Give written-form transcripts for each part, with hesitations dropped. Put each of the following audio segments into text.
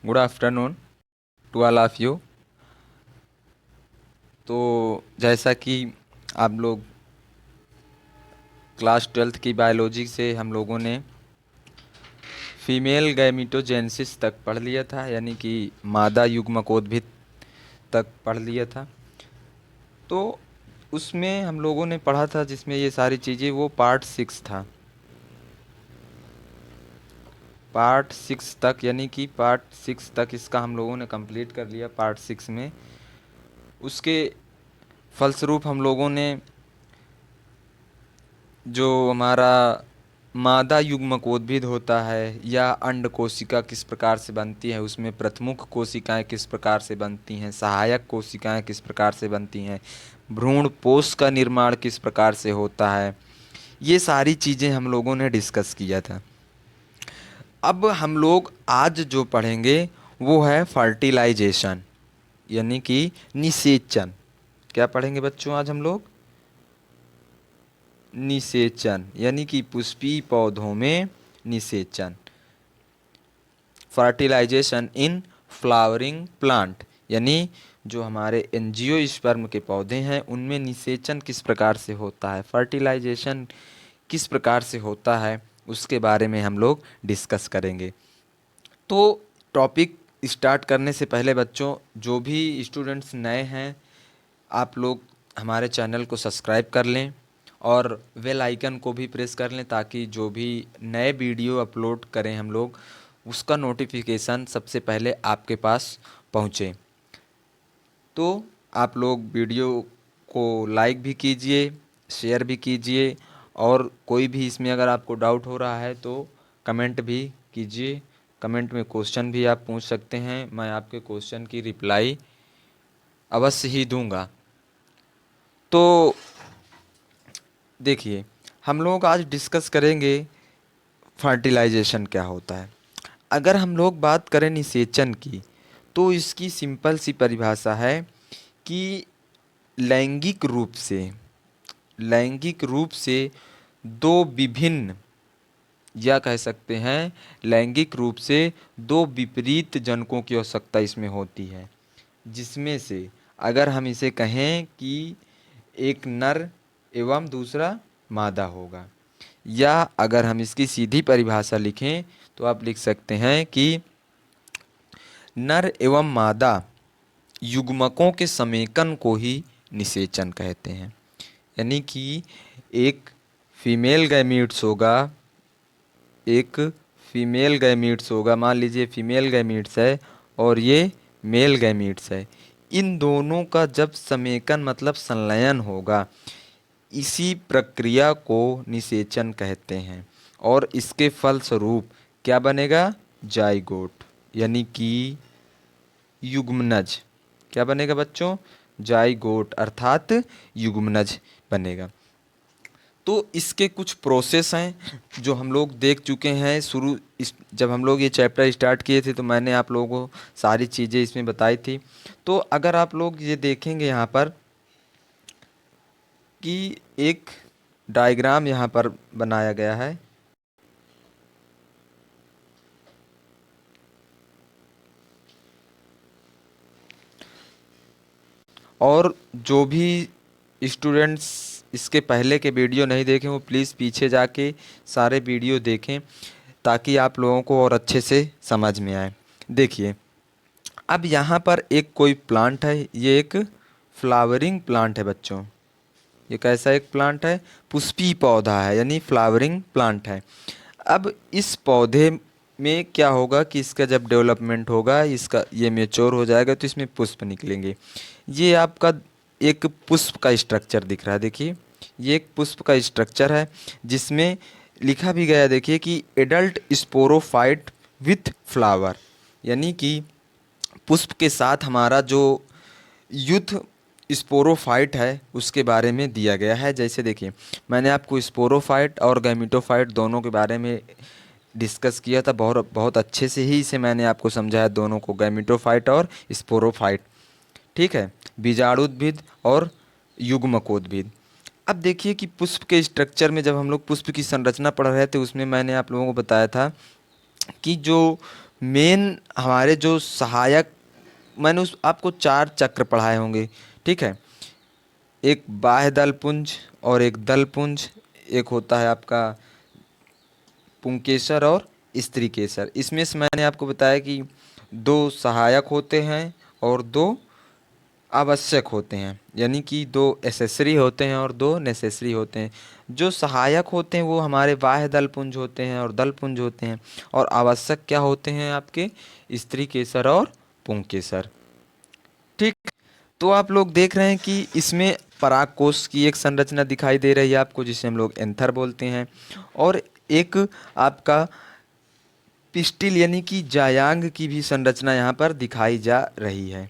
Good afternoon to all of you. तो जैसा कि आप लोग क्लास 12th की बायोलॉजी से हम लोगों ने फीमेल गैमीटोजेनेसिस तक पढ़ लिया था, यानी कि मादा युग्मकोद्भिद तक पढ़ लिया था। तो उसमें हम लोगों ने पढ़ा था जिसमें ये सारी चीज़ें, वो पार्ट 6 था। पार्ट 6 तक, यानी कि पार्ट 6 तक इसका हम लोगों ने कंप्लीट कर लिया। पार्ट 6 में उसके फलस्वरूप हम लोगों ने जो हमारा मादा युग्मकोद्भिद होता है या अंड कोशिका किस प्रकार से बनती है, उसमें प्रथमुख कोशिकाएं किस प्रकार से बनती हैं, सहायक कोशिकाएं किस प्रकार से बनती हैं, भ्रूण पोष का निर्माण किस प्रकार से होता है, ये सारी चीज़ें हम लोगों ने डिस्कस किया था। अब हम लोग आज जो पढ़ेंगे वो है फर्टिलाइजेशन, यानी कि निषेचन। क्या पढ़ेंगे बच्चों आज हम लोग? निषेचन, यानी कि पुष्पीय पौधों में निषेचन। फर्टिलाइजेशन इन फ्लावरिंग प्लांट, यानी जो हमारे एंजियोस्पर्म के पौधे हैं उनमें निषेचन किस प्रकार से होता है, फर्टिलाइजेशन किस प्रकार से होता है, उसके बारे में हम लोग डिस्कस करेंगे। तो टॉपिक स्टार्ट करने से पहले बच्चों, जो भी स्टूडेंट्स नए हैं, आप लोग हमारे चैनल को सब्सक्राइब कर लें और बेल आइकन को भी प्रेस कर लें, ताकि जो भी नए वीडियो अपलोड करें हम लोग, उसका नोटिफिकेशन सबसे पहले आपके पास पहुँचे। तो आप लोग वीडियो को लाइक भी कीजिए, शेयर भी कीजिए, और कोई भी इसमें अगर आपको डाउट हो रहा है तो कमेंट भी कीजिए। कमेंट में क्वेश्चन भी आप पूछ सकते हैं, मैं आपके क्वेश्चन की रिप्लाई अवश्य ही दूंगा। तो देखिए, हम लोग आज डिस्कस करेंगे फर्टिलाइजेशन क्या होता है। अगर हम लोग बात करें निषेचन की, तो इसकी सिंपल सी परिभाषा है कि लैंगिक रूप से लैंगिक रूप से दो विभिन्न, या कह सकते हैं लैंगिक रूप से दो विपरीत जनकों की आवश्यकता इसमें होती है, जिसमें से अगर हम इसे कहें कि एक नर एवं दूसरा मादा होगा, या अगर हम इसकी सीधी परिभाषा लिखें तो आप लिख सकते हैं कि नर एवं मादा युग्मकों के समेकन को ही निषेचन कहते हैं। यानी कि एक फीमेल गैमीट्स होगा, एक फीमेल गैमीट्स होगा, मान लीजिए फीमेल गैमीट्स है और ये मेल गैमीट्स है, इन दोनों का जब समेकन मतलब संलयन होगा, इसी प्रक्रिया को निषेचन कहते हैं। और इसके फलस्वरूप क्या बनेगा? जाइगोट, यानी कि युग्मनज। क्या बनेगा बच्चों? जाइगोट अर्थात युग्मनज बनेगा। तो इसके कुछ प्रोसेस हैं जो हम लोग देख चुके हैं। जब हम लोग ये चैप्टर स्टार्ट किए थे तो मैंने आप लोगों को सारी चीज़ें इसमें बताई थी। तो अगर आप लोग ये देखेंगे यहाँ पर कि एक डायग्राम यहाँ पर बनाया गया है, और जो भी स्टूडेंट्स इसके पहले के वीडियो नहीं देखें वो प्लीज़ पीछे जाके सारे वीडियो देखें, ताकि आप लोगों को और अच्छे से समझ में आए। देखिए, अब यहाँ पर एक कोई प्लांट है, ये एक फ्लावरिंग प्लांट है बच्चों। ये कैसा एक प्लांट है? पुष्पीय पौधा है, यानी फ्लावरिंग प्लांट है। अब इस पौधे में क्या होगा कि इसका जब डेवलपमेंट होगा, इसका ये मेच्योर हो जाएगा तो इसमें पुष्प निकलेंगे। ये आपका एक पुष्प का स्ट्रक्चर दिख रहा है। देखिए, ये एक पुष्प का स्ट्रक्चर है जिसमें लिखा भी गया, देखिए कि एडल्ट स्पोरोफाइट विथ फ्लावर, यानी कि पुष्प के साथ हमारा जो यूथ स्पोरोफाइट है उसके बारे में दिया गया है। जैसे देखिए, मैंने आपको स्पोरोफाइट और गैमिटोफाइट दोनों के बारे में डिस्कस किया था, बहुत बहुत अच्छे से ही इसे मैंने आपको समझाया, दोनों को, गैमिटोफाइट और स्पोरोफाइट। ठीक है, बीजाणुद्भिद और युग्मकोद्भिद। अब देखिए कि पुष्प के स्ट्रक्चर में जब हम लोग पुष्प की संरचना पढ़ रहे थे, उसमें मैंने आप लोगों को बताया था कि जो मेन हमारे जो सहायक, मैंने उस आपको 4 चक्र पढ़ाए होंगे, ठीक है। एक बाह्य दलपुंज और एक दलपुंज, एक होता है आपका पुंकेसर और स्त्रीकेसर। इसमें से मैंने आपको बताया कि 2 सहायक होते हैं और 2 आवश्यक होते हैं, यानी कि 2 एसेसरी होते हैं और 2 नेसेसरी होते हैं। जो सहायक होते हैं वो हमारे बाह्य दलपुंज होते हैं और दलपुंज होते हैं, और आवश्यक क्या होते हैं आपके स्त्रीकेसर और पुंकेसर, ठीक। तो आप लोग देख रहे हैं कि इसमें परागकोश की एक संरचना दिखाई दे रही है आपको, जिसे हम लोग एंथर बोलते हैं, और एक आपका पिस्टिल यानी कि जायांग की भी संरचना यहाँ पर दिखाई जा रही है,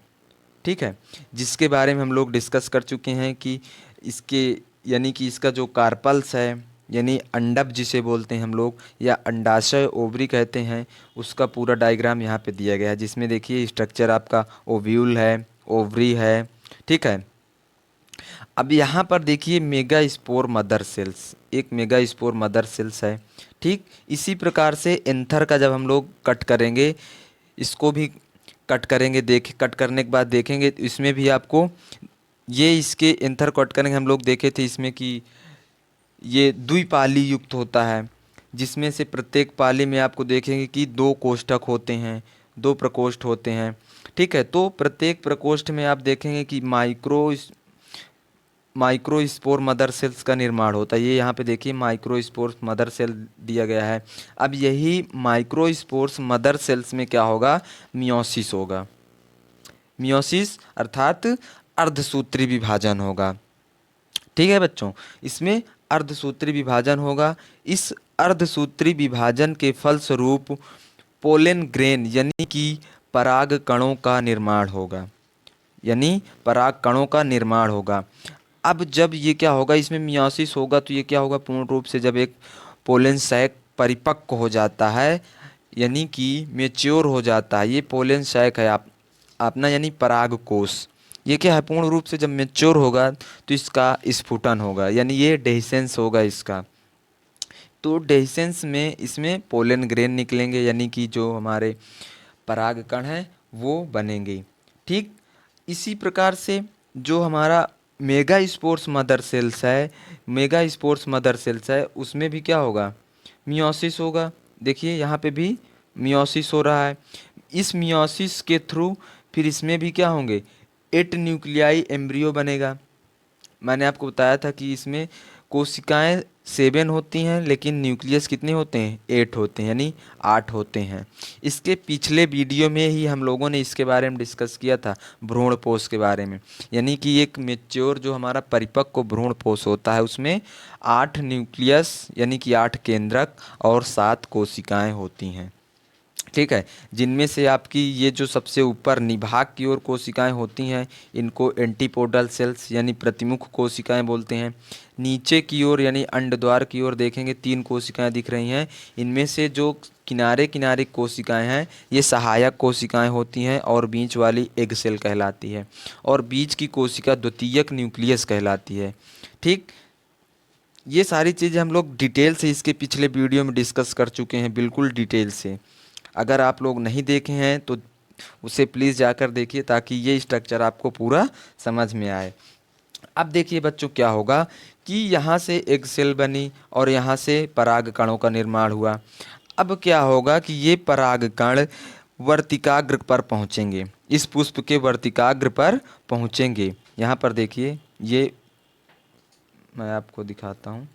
ठीक है। जिसके बारे में हम लोग डिस्कस कर चुके हैं कि इसके यानी कि इसका जो कार्पल्स है, यानी अंडक जिसे बोलते हैं हम लोग, या अंडाशय ओवरी कहते हैं, उसका पूरा डायग्राम यहाँ पे दिया गया है, जिसमें देखिए स्ट्रक्चर आपका ओव्यूल है, ओवरी है, ठीक है। अब यहाँ पर देखिए मेगा स्पोर मदर सेल्स, एक मेगा स्पोर मदर सेल्स है, ठीक। इसी प्रकार से एंथर का जब हम लोग कट करेंगे, इसको भी कट करेंगे, देख कट करने के बाद देखेंगे तो इसमें भी आपको ये इसके एंथर कट करेंगे, हम लोग देखे थे इसमें कि ये द्विपाली युक्त होता है, जिसमें से प्रत्येक पाली में आपको देखेंगे कि 2 कोष्ठक होते हैं, 2 प्रकोष्ठ होते हैं, ठीक है। तो प्रत्येक प्रकोष्ठ में आप देखेंगे कि माइक्रोस्पोर मदर सेल्स का निर्माण होता है। ये यहाँ पे देखिए माइक्रोस्पोर मदर सेल दिया गया है। अब यही माइक्रोस्पोर्स मदर सेल्स में क्या होगा, मियोसिस होगा। मियोसिस अर्थात अर्धसूत्री विभाजन होगा, ठीक है बच्चों। इसमें अर्धसूत्री विभाजन होगा। इस अर्धसूत्री विभाजन के फलस्वरूप पोलन ग्रेन यानी कि पराग कणों का निर्माण होगा, यानी पराग कणों का निर्माण होगा। अब जब ये क्या होगा, इसमें मियोसिस होगा, तो ये क्या होगा, पूर्ण रूप से जब एक पोलन सैक परिपक्व हो जाता है, यानी कि मेच्योर हो जाता है, ये पोलन सैक है आप अपना यानी पराग कोश, ये क्या है, पूर्ण रूप से जब मेच्योर होगा तो इसका स्फुटन होगा, यानी ये डेhiscence होगा इसका। तो डेhiscence में इसमें पोलन ग्रेन निकलेंगे, यानी कि जो हमारे पराग कण हैं वो बनेंगे, ठीक। इसी प्रकार से जो हमारा मेगा स्पोर्स मदर सेल्स है, मेगा स्पोर्स मदर सेल्स है, उसमें भी क्या होगा, मियोसिस होगा। देखिए यहाँ पे भी मियोसिस हो रहा है। इस मियोसिस के थ्रू फिर इसमें भी क्या होंगे, 8 न्यूक्लियाई एम्ब्रियो बनेगा। मैंने आपको बताया था कि इसमें कोशिकाएं 7 होती हैं, लेकिन न्यूक्लियस कितने होते हैं, 8 होते हैं, यानी 8 होते हैं। इसके पिछले वीडियो में ही हम लोगों ने इसके बारे में डिस्कस किया था, भ्रूणपोष के बारे में, यानी कि एक मेच्योर जो हमारा परिपक्व भ्रूणपोष होता है उसमें 8 न्यूक्लियस यानी कि 8 केंद्रक और 7 कोशिकाएं होती हैं, ठीक है। जिनमें से आपकी ये जो सबसे ऊपर निभाग की ओर कोशिकाएं होती हैं, इनको एंटीपोडल सेल्स यानी प्रतिमुख कोशिकाएं बोलते हैं। नीचे की ओर यानी अंडद्वार की ओर देखेंगे 3 कोशिकाएं दिख रही हैं। इनमें से जो किनारे किनारे कोशिकाएं हैं ये सहायक कोशिकाएं होती हैं, और बीच वाली एग सेल कहलाती है, और बीच की कोशिका द्वितीयक न्यूक्लियस कहलाती है, ठीक। ये सारी चीज़ें हम लोग डिटेल से इसके पिछले वीडियो में डिस्कस कर चुके हैं, बिल्कुल डिटेल से। अगर आप लोग नहीं देखे हैं तो उसे प्लीज़ जाकर देखिए, ताकि ये स्ट्रक्चर आपको पूरा समझ में आए। अब देखिए बच्चों क्या होगा कि यहाँ से एक सेल बनी और यहाँ से पराग कणों का निर्माण हुआ। अब क्या होगा कि ये पराग कण वर्तिकाग्र पर पहुँचेंगे, इस पुष्प के वर्तिकाग्र पर पहुँचेंगे। यहाँ पर देखिए, ये मैं आपको दिखाता हूँ।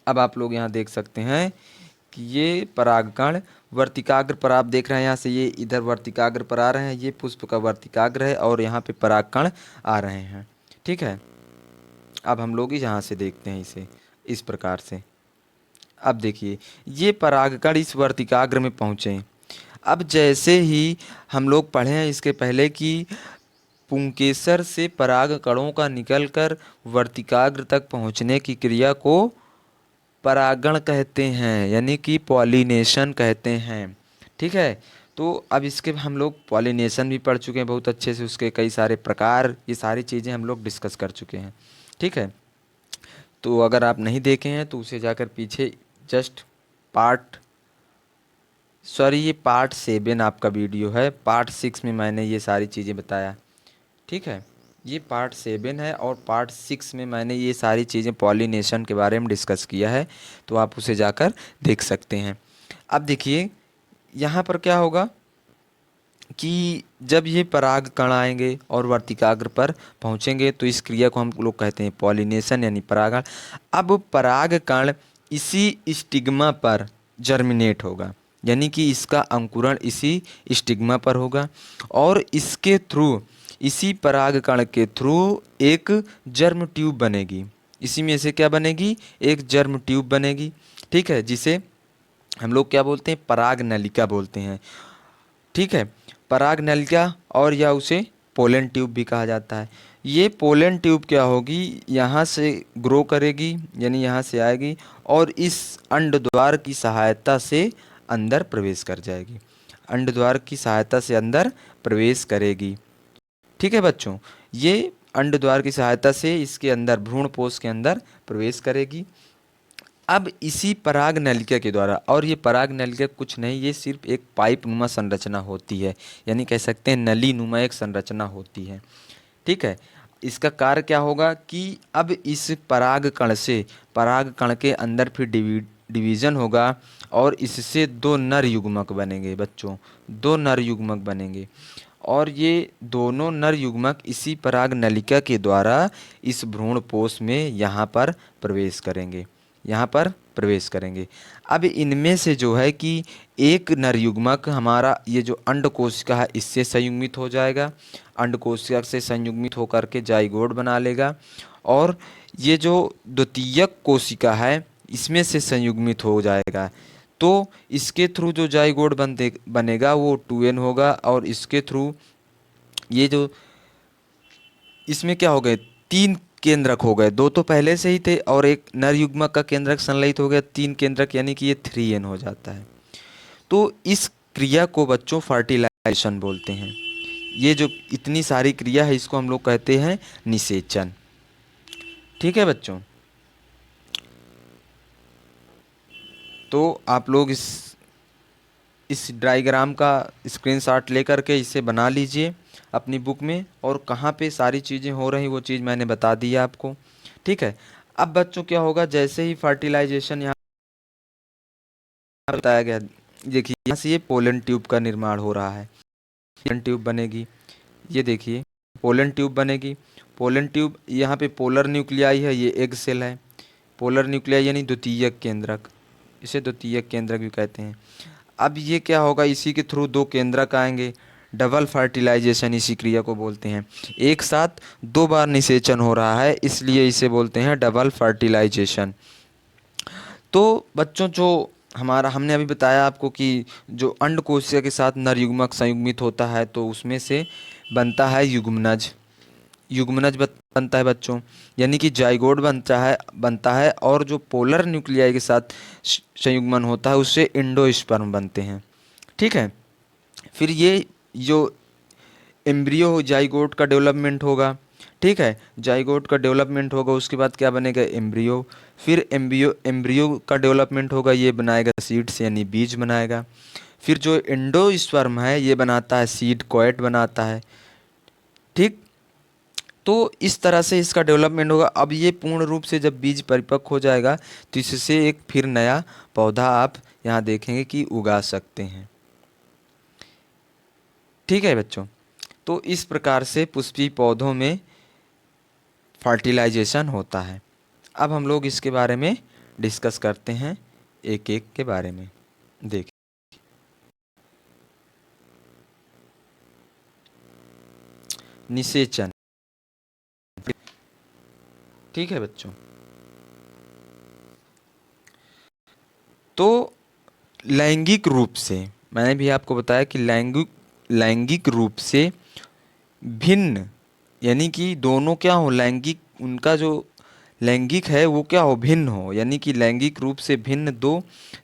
अब आप लोग यहाँ देख सकते हैं कि ये परागकण वर्तिकाग्र पर आप देख रहे हैं, यहाँ से ये इधर वर्तिकाग्र पर आ रहे हैं, ये पुष्प का वर्तिकाग्र है और यहाँ पे परागकण आ रहे हैं, ठीक है। अब हम लोग यहाँ से देखते हैं इसे इस प्रकार से। अब देखिए ये परागकण इस वर्तिकाग्र में पहुँचे। अब जैसे ही हम लोग पढ़े हैं इसके पहले कि पुंकेसर से पराग कणों का निकलकर वर्तिकाग्र तक पहुँचने की क्रिया को परागण कहते हैं, यानी कि पॉलिनेशन कहते हैं, ठीक है। तो अब इसके हम लोग पॉलिनेशन भी पढ़ चुके हैं बहुत अच्छे से, उसके कई सारे प्रकार, ये सारी चीज़ें हम लोग डिस्कस कर चुके हैं, ठीक है। तो अगर आप नहीं देखे हैं तो उसे जाकर पीछे जस्ट पार्ट सॉरी ये पार्ट 7 आपका वीडियो है। पार्ट 6 में मैंने ये सारी चीज़ें बताया, ठीक है। ये पार्ट 7 है और पार्ट 6 में मैंने ये सारी चीज़ें पॉलिनेशन के बारे में डिस्कस किया है, तो आप उसे जाकर देख सकते हैं। अब देखिए यहाँ पर क्या होगा कि जब ये पराग कण आएंगे और वर्तिकाग्र पर पहुँचेंगे तो इस क्रिया को हम लोग कहते हैं पॉलिनेशन यानी परागण। अब पराग कण इसी स्टिग्मा पर जर्मिनेट होगा, यानी कि इसका अंकुरण इसी स्टिग्मा पर होगा और इसके थ्रू, इसी पराग कण के थ्रू एक जर्म ट्यूब बनेगी। इसी में से क्या बनेगी, एक जर्म ट्यूब बनेगी, ठीक है, जिसे हम लोग क्या बोलते हैं, पराग नलिका बोलते हैं, ठीक है, पराग नलिका। और या उसे पोलन ट्यूब भी कहा जाता है। ये पोलन ट्यूब क्या होगी, यहाँ से ग्रो करेगी, यानी यहाँ से आएगी और इस अंड द्वार की सहायता से अंदर प्रवेश कर जाएगी, अंड द्वार की सहायता से अंदर प्रवेश करेगी, ठीक है बच्चों। ये अंड द्वार की सहायता से इसके अंदर भ्रूणपोष के अंदर प्रवेश करेगी। अब इसी पराग नलिका के द्वारा, और ये पराग नलिका कुछ नहीं, ये सिर्फ एक पाइप नुमा संरचना होती है, यानी कह सकते हैं नली नुमा एक संरचना होती है, ठीक है। इसका कार्य क्या होगा कि अब इस पराग कण से, पराग कण के अंदर फिर डिवीजन होगा और इससे दो नर युग्मक बनेंगे बच्चों, दो नर युग्मक बनेंगे और ये दोनों नर युग्मक इसी पराग नलिका के द्वारा इस भ्रूणपोष में यहाँ पर प्रवेश करेंगे, यहाँ पर प्रवेश करेंगे। अब इनमें से जो है कि एक नर युग्मक हमारा ये जो अंड कोशिका है इससे संयुग्मित हो जाएगा, अंड कोशिका से संयुग्मित होकर के जाइगोट बना लेगा और ये जो द्वितीयक कोशिका है इसमें से संयुग्मित हो जाएगा। तो इसके थ्रू जो जाइगोट बनेगा वो 2n होगा और इसके थ्रू ये जो इसमें क्या हो गए, 3 केंद्रक हो गए, 2 तो पहले से ही थे और एक नर युग्मक का केंद्रक संलयित हो गया, 3 केंद्रक, यानी कि ये 3n हो जाता है। तो इस क्रिया को बच्चों फर्टिलाइजेशन बोलते हैं। ये जो इतनी सारी क्रिया है इसको हम लोग कहते हैं निषेचन, ठीक है बच्चों। तो आप लोग इस डायग्राम का स्क्रीनशॉट लेकर के इसे बना लीजिए अपनी बुक में, और कहाँ पे सारी चीज़ें हो रही वो चीज़ मैंने बता दी है आपको, ठीक है। अब बच्चों क्या होगा, जैसे ही फर्टिलाइजेशन यहाँ बताया गया, देखिए यहाँ से ये पोलन ट्यूब का निर्माण हो रहा है, पोलन ट्यूब बनेगी, ये देखिए पोलन ट्यूब बनेगी। पोलन ट्यूब, यहाँ पे पोलर न्यूक्लियाई है, ये एग सेल है, पोलर न्यूक्लियाई यानी द्वितीयक केंद्रक, इसे द्वितीयक केंद्रक भी कहते हैं। अब ये क्या होगा, इसी के थ्रू 2 केंद्रक आएंगे, डबल फर्टिलाइजेशन इसी क्रिया को बोलते हैं। एक साथ 2 बार निषेचन हो रहा है इसलिए इसे बोलते हैं डबल फर्टिलाइजेशन। तो बच्चों जो हमने अभी बताया आपको कि जो अंड कोशिका के साथ नर युग्मक संयुग्मित होता है तो उसमें से बनता है युग्मनज, बनता है बच्चों, यानी कि जाइगोट बनता है और जो पोलर न्यूक्लियाई के साथ संयुग्मन होता है उससे एंडोस्पर्म बनते हैं, ठीक है। फिर ये जो एम्ब्रियो जाइगोट का डेवलपमेंट होगा, ठीक है, जाइगोट का डेवलपमेंट होगा, उसके बाद क्या बनेगा, एम्ब्रियो। फिर एम्ब्रियो का डेवलपमेंट होगा, ये बनाएगा सीड्स यानी बीज बनाएगा। फिर जो एंडोस्पर्म है ये बनाता है सीड कोएट बनाता है, ठीक। तो इस तरह से इसका डेवलपमेंट होगा। अब ये पूर्ण रूप से जब बीज परिपक्व हो जाएगा तो इससे एक फिर नया पौधा आप यहाँ देखेंगे कि उगा सकते हैं, ठीक है बच्चों। तो इस प्रकार से पुष्पीय पौधों में फर्टिलाइजेशन होता है। अब हम लोग इसके बारे में डिस्कस करते हैं, एक एक के बारे में देखिए। निषेचन, ठीक है बच्चों। तो लैंगिक रूप से, मैंने भी आपको बताया कि लैंगिक रूप से भिन्न, यानी कि दोनों क्या हो, लैंगिक, उनका जो लैंगिक है वो क्या हो, भिन्न हो, यानी कि लैंगिक रूप से भिन्न 2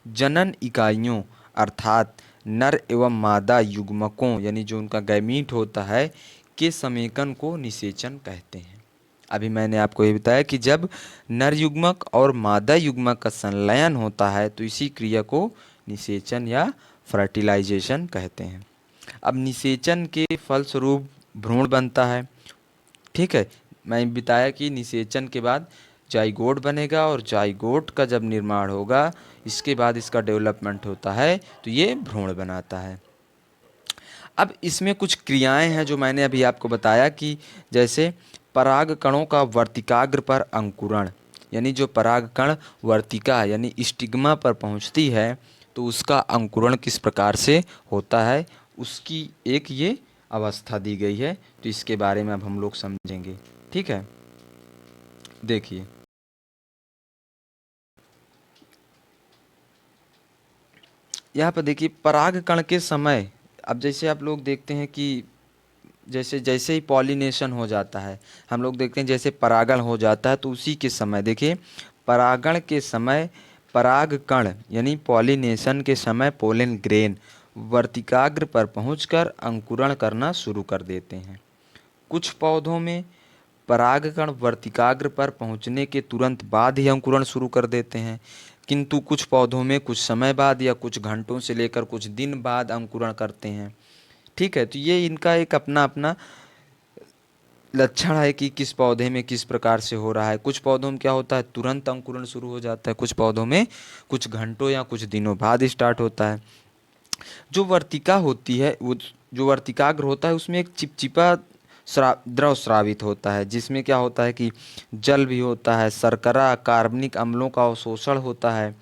जनन इकाइयों अर्थात नर एवं मादा युग्मकों, यानी जो उनका गैमीट होता है, के समेकन को निषेचन कहते हैं। अभी मैंने आपको ये बताया कि जब नर युग्मक और मादा युग्मक का संलयन होता है तो इसी क्रिया को निषेचन या फर्टिलाइजेशन कहते हैं। अब निषेचन के फलस्वरूप भ्रूण बनता है। ठीक है, मैं बताया कि निषेचन के बाद जाइगोट बनेगा और जाइगोट का जब निर्माण होगा इसके बाद इसका डेवलपमेंट होता है तो ये भ्रूण बनाता है। अब इसमें कुछ क्रियाएं हैं जो मैंने अभी आपको बताया कि जैसे पराग कणों का वर्तिकाग्र पर अंकुरण, यानी जो पराग कण वर्तिका यानी स्टिग्मा पर पहुंचती है तो उसका अंकुरण किस प्रकार से होता है उसकी एक ये अवस्था दी गई है। तो इसके बारे में अब हम लोग समझेंगे। ठीक है, देखिए यहाँ पर देखिए पराग कण के समय, अब जैसे आप लोग देखते हैं कि जैसे जैसे ही पॉलिनेशन हो जाता है, हम लोग देखते हैं जैसे परागण हो जाता है तो उसी के समय देखिए परागण के समय पराग कण यानी पॉलिनेशन के समय पोलन ग्रेन वर्तिकाग्र पर पहुंचकर अंकुरण करना शुरू कर देते हैं। कुछ पौधों में परागकण वर्तिकाग्र पर पहुंचने के तुरंत बाद ही अंकुरण शुरू कर देते हैं, किंतु कुछ पौधों में कुछ समय बाद या कुछ घंटों से लेकर कुछ दिन बाद अंकुरण करते हैं। ठीक है, तो ये इनका एक अपना अपना लक्षण है कि किस पौधे में किस प्रकार से हो रहा है। कुछ पौधों में क्या होता है तुरंत अंकुरण शुरू हो जाता है, कुछ पौधों में कुछ घंटों या कुछ दिनों बाद स्टार्ट होता है। जो वर्तिका होती है वो जो वर्तिकाग्र होता है उसमें एक चिपचिपा द्रव स्रावित होता है जिसमें क्या होता है कि जल भी होता है, शर्करा कार्बनिक अम्लों का अवशोषण होता है।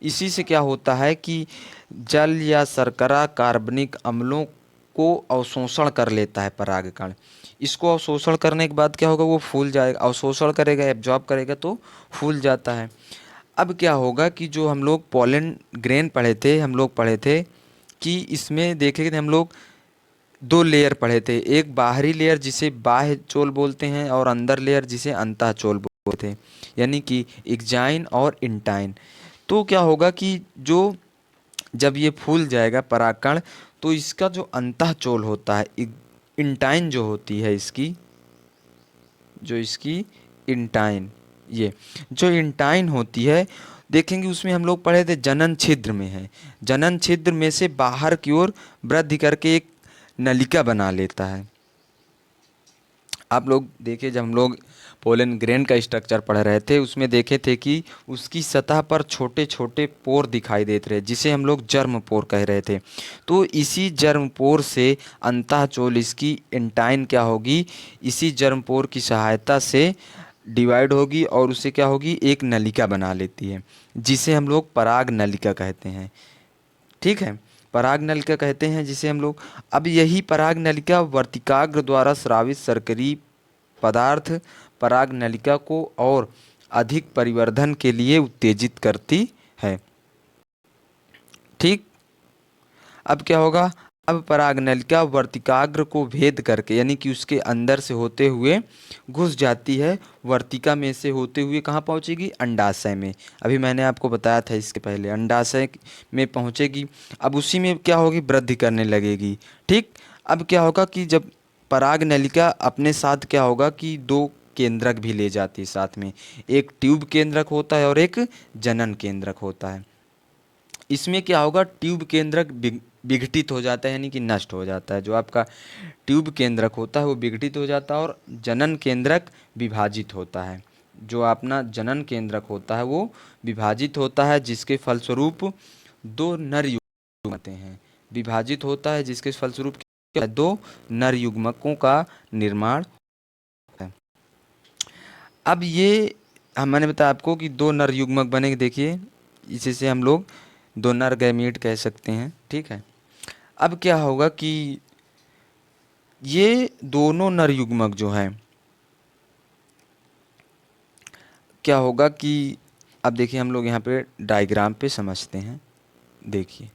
इसी से क्या होता है कि जल या शर्करा कार्बनिक अम्लों को अवशोषण कर लेता है परागकण। इसको अवशोषण करने के बाद क्या होगा वो फूल जाएगा, अवशोषण करेगा एब्जॉर्ब करेगा तो फूल जाता है। अब क्या होगा कि जो हम लोग पोलन ग्रेन पढ़े थे, हम लोग पढ़े थे कि इसमें देखे थे हम लोग दो लेयर पढ़े थे, एक बाहरी लेयर जिसे बाह्य चोल बोलते हैं और अंदर लेयर जिसे अंतः चोल बोलते हैं, यानी कि एक्जाइन और इंटाइन। तो क्या होगा कि जो जब ये फूल जाएगा परागकण तो इसका जो अंतः चोल होता है इंटाइन जो होती है इसकी जो इसकी इंटाइन ये जो इंटाइन होती है देखेंगे उसमें हम लोग पढ़े थे जनन छिद्र में है, जनन छिद्र में से बाहर की ओर वृद्धि करके एक नलिका बना लेता है। आप लोग देखिए जब हम लोग पोलन ग्रेन का स्ट्रक्चर पढ़ रहे थे उसमें देखे थे कि उसकी सतह पर छोटे छोटे पोर दिखाई देते रहे जिसे हम लोग जर्म पोर कह रहे थे। तो इसी जर्म पोर से अंतः चोल इसकी इंटाइन क्या होगी, इसी जर्म पोर की सहायता से डिवाइड होगी और उससे क्या होगी एक नलिका बना लेती है जिसे हम लोग पराग नलिका कहते हैं। ठीक है, पराग नलिका कहते हैं जिसे हम लोग। अब यही पराग नलिका वर्तिकाग्र द्वारा स्रावित सरकरी पदार्थ पराग नलिका को और अधिक परिवर्धन के लिए उत्तेजित करती है। ठीक, अब क्या होगा, अब पराग नलिका वर्तिकाग्र को भेद करके यानी कि उसके अंदर से होते हुए घुस जाती है, वर्तिका में से होते हुए कहाँ पहुँचेगी अंडाशय में। अभी मैंने आपको बताया था इसके पहले अंडाशय में पहुँचेगी। अब उसी में क्या होगी वृद्धि करने लगेगी। ठीक, अब क्या होगा कि जब पराग नलिका अपने साथ क्या होगा कि दो केंद्रक भी ले जाती है साथ में, एक ट्यूब केंद्रक होता है और एक जनन केंद्रक होता है। इसमें क्या होगा ट्यूब केंद्रक विघटित हो जाता है यानी कि नष्ट हो जाता है। जो आपका ट्यूब केंद्रक होता है वो विघटित हो जाता है और जनन केंद्रक विभाजित होता है। जो अपना जनन केंद्रक होता है वो विभाजित होता है जिसके फलस्वरूप दो नर युग्मक होते हैं, विभाजित होता है जिसके फलस्वरूप क्या है? दो नर युग्मकों का निर्माण होता है। अब ये मैंने बताया आपको कि दो नर युग्मक बनेंगे, देखिए इसी से हम लोग दो नर गैमीट कह सकते हैं। ठीक है, अब क्या होगा कि ये दोनों नर युग्मक जो हैं क्या होगा कि अब देखिए हम लोग यहाँ पे डायग्राम पे समझते हैं। देखिए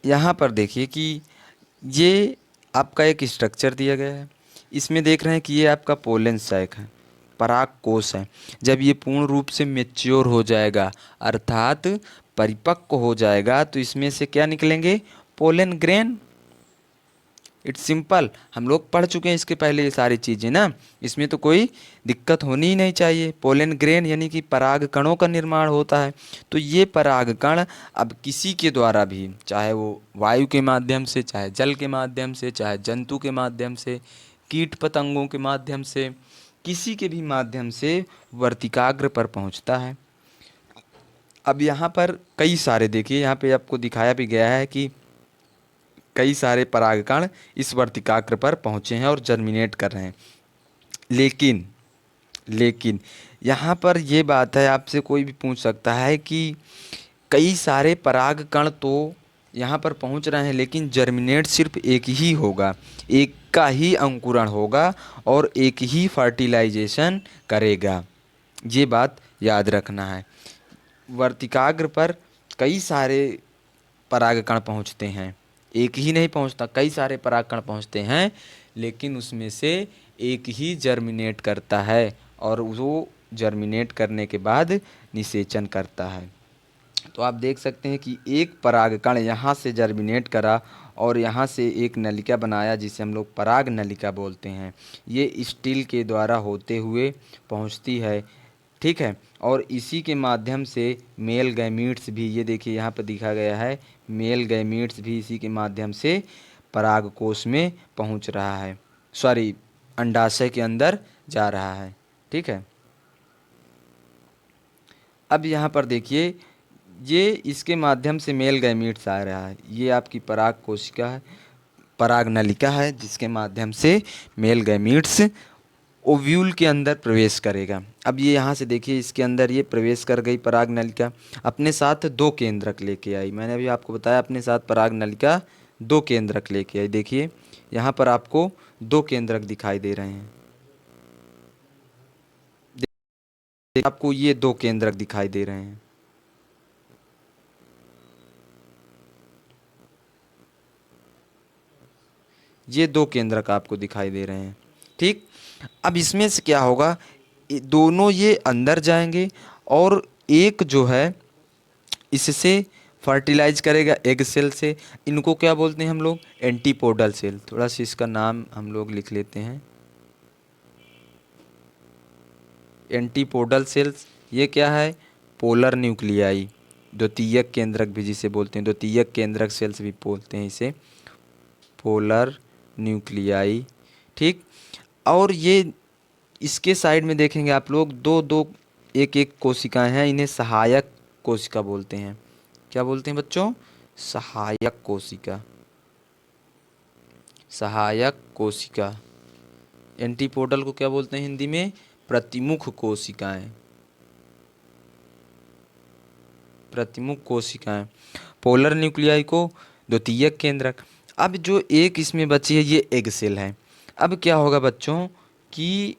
यहाँ पर देखिए कि ये आपका एक स्ट्रक्चर दिया गया है, इसमें देख रहे हैं कि ये आपका पोलन सैक है, पराग कोश है। जब ये पूर्ण रूप से मेच्योर हो जाएगा अर्थात परिपक्व हो जाएगा तो इसमें से क्या निकलेंगे पोलन ग्रेन। इट्स सिंपल, हम लोग पढ़ चुके हैं इसके पहले ये सारी चीज़ें ना, इसमें तो कोई दिक्कत होनी ही नहीं चाहिए। पोलन ग्रेन यानी कि पराग कणों का निर्माण होता है। तो ये पराग कण अब किसी के द्वारा भी, चाहे वो वायु के माध्यम से, चाहे जल के माध्यम से, चाहे जंतु के माध्यम से, कीट पतंगों के माध्यम से, किसी के भी माध्यम से वर्तिकाग्र पर पहुंचता है। अब यहाँ पर कई सारे, देखिए यहाँ पे आपको दिखाया भी गया है कि कई सारे परागकण इस वर्तिकाग्र पर पहुँचे हैं और जर्मिनेट कर रहे हैं। लेकिन लेकिन यहाँ पर ये बात है, आपसे कोई भी पूछ सकता है कि कई सारे परागकण तो यहाँ पर पहुँच रहे हैं, लेकिन जर्मिनेट सिर्फ एक ही होगा, एक का ही अंकुरण होगा और एक ही फर्टिलाइजेशन करेगा। ये बात याद रखना है। वर्तिकाग्र पर कई सारे परागकण पहुँचते हैं, एक ही नहीं पहुँचता, कई सारे परागकण पहुँचते हैं, लेकिन उसमें से एक ही जर्मिनेट करता है और वो जर्मिनेट करने के बाद निषेचन करता है। तो आप देख सकते हैं कि एक परागकण यहाँ से जर्मिनेट करा और यहाँ से एक नलिका बनाया जिसे हम लोग पराग नलिका बोलते हैं। ये स्टील के द्वारा होते हुए पहुँचती है, ठीक है। और इसी के माध्यम से मेल गैमीट्स भी, ये देखिए यहाँ पर दिखा गया है, मेल गैमीट्स भी इसी के माध्यम से परागकोश में पहुँच रहा है, सॉरी अंडाशय के अंदर जा रहा है, ठीक है। अब यहाँ पर देखिए, ये इसके माध्यम से मेल गैमीट्स आ रहा है, ये आपकी पराग कोशिका है, पराग नलिका है, जिसके माध्यम से मेल गैमीट्स ओव्यूल के अंदर प्रवेश करेगा। अब ये यहाँ से देखिए, इसके अंदर ये प्रवेश कर गई पराग नलिका, अपने साथ 2 केंद्रक लेके आई। मैंने अभी आपको बताया अपने साथ पराग नलिका 2 केंद्रक लेके आई। देखिए यहाँ पर आपको 2 केंद्रक दिखाई दे रहे हैं, आपको ये 2 केंद्रक दिखाई दे रहे हैं। ये 2 केंद्रक आपको दिखाई दे रहे हैं, ठीक। अब इसमें से क्या होगा, दोनों ये अंदर जाएंगे और एक जो है इससे फर्टिलाइज करेगा एग सेल से। इनको क्या बोलते हैं हम लोग, एंटीपोडल सेल। थोड़ा सा इसका नाम हम लोग लिख लेते हैं, एंटीपोडल सेल्स। ये क्या है, पोलर न्यूक्लियाई, द्वितीयक केंद्रक भी जिसे बोलते हैं, द्वितीयक केंद्रक सेल्स भी बोलते हैं इसे, पोलर न्यूक्लियाई, ठीक। और ये इसके साइड में देखेंगे आप लोग, दो दो एक एक कोशिकाएं हैं, इन्हें सहायक कोशिका बोलते हैं। क्या बोलते हैं बच्चों, सहायक कोशिका, सहायक कोशिका। एंटीपोडल को क्या बोलते हैं हिंदी में, प्रतिमुख कोशिकाएं, प्रतिमुख कोशिकाएं। पोलर न्यूक्लियाई को द्वितीयक केंद्रक। अब जो एक इसमें बची है ये एग सेल है। अब क्या होगा बच्चों कि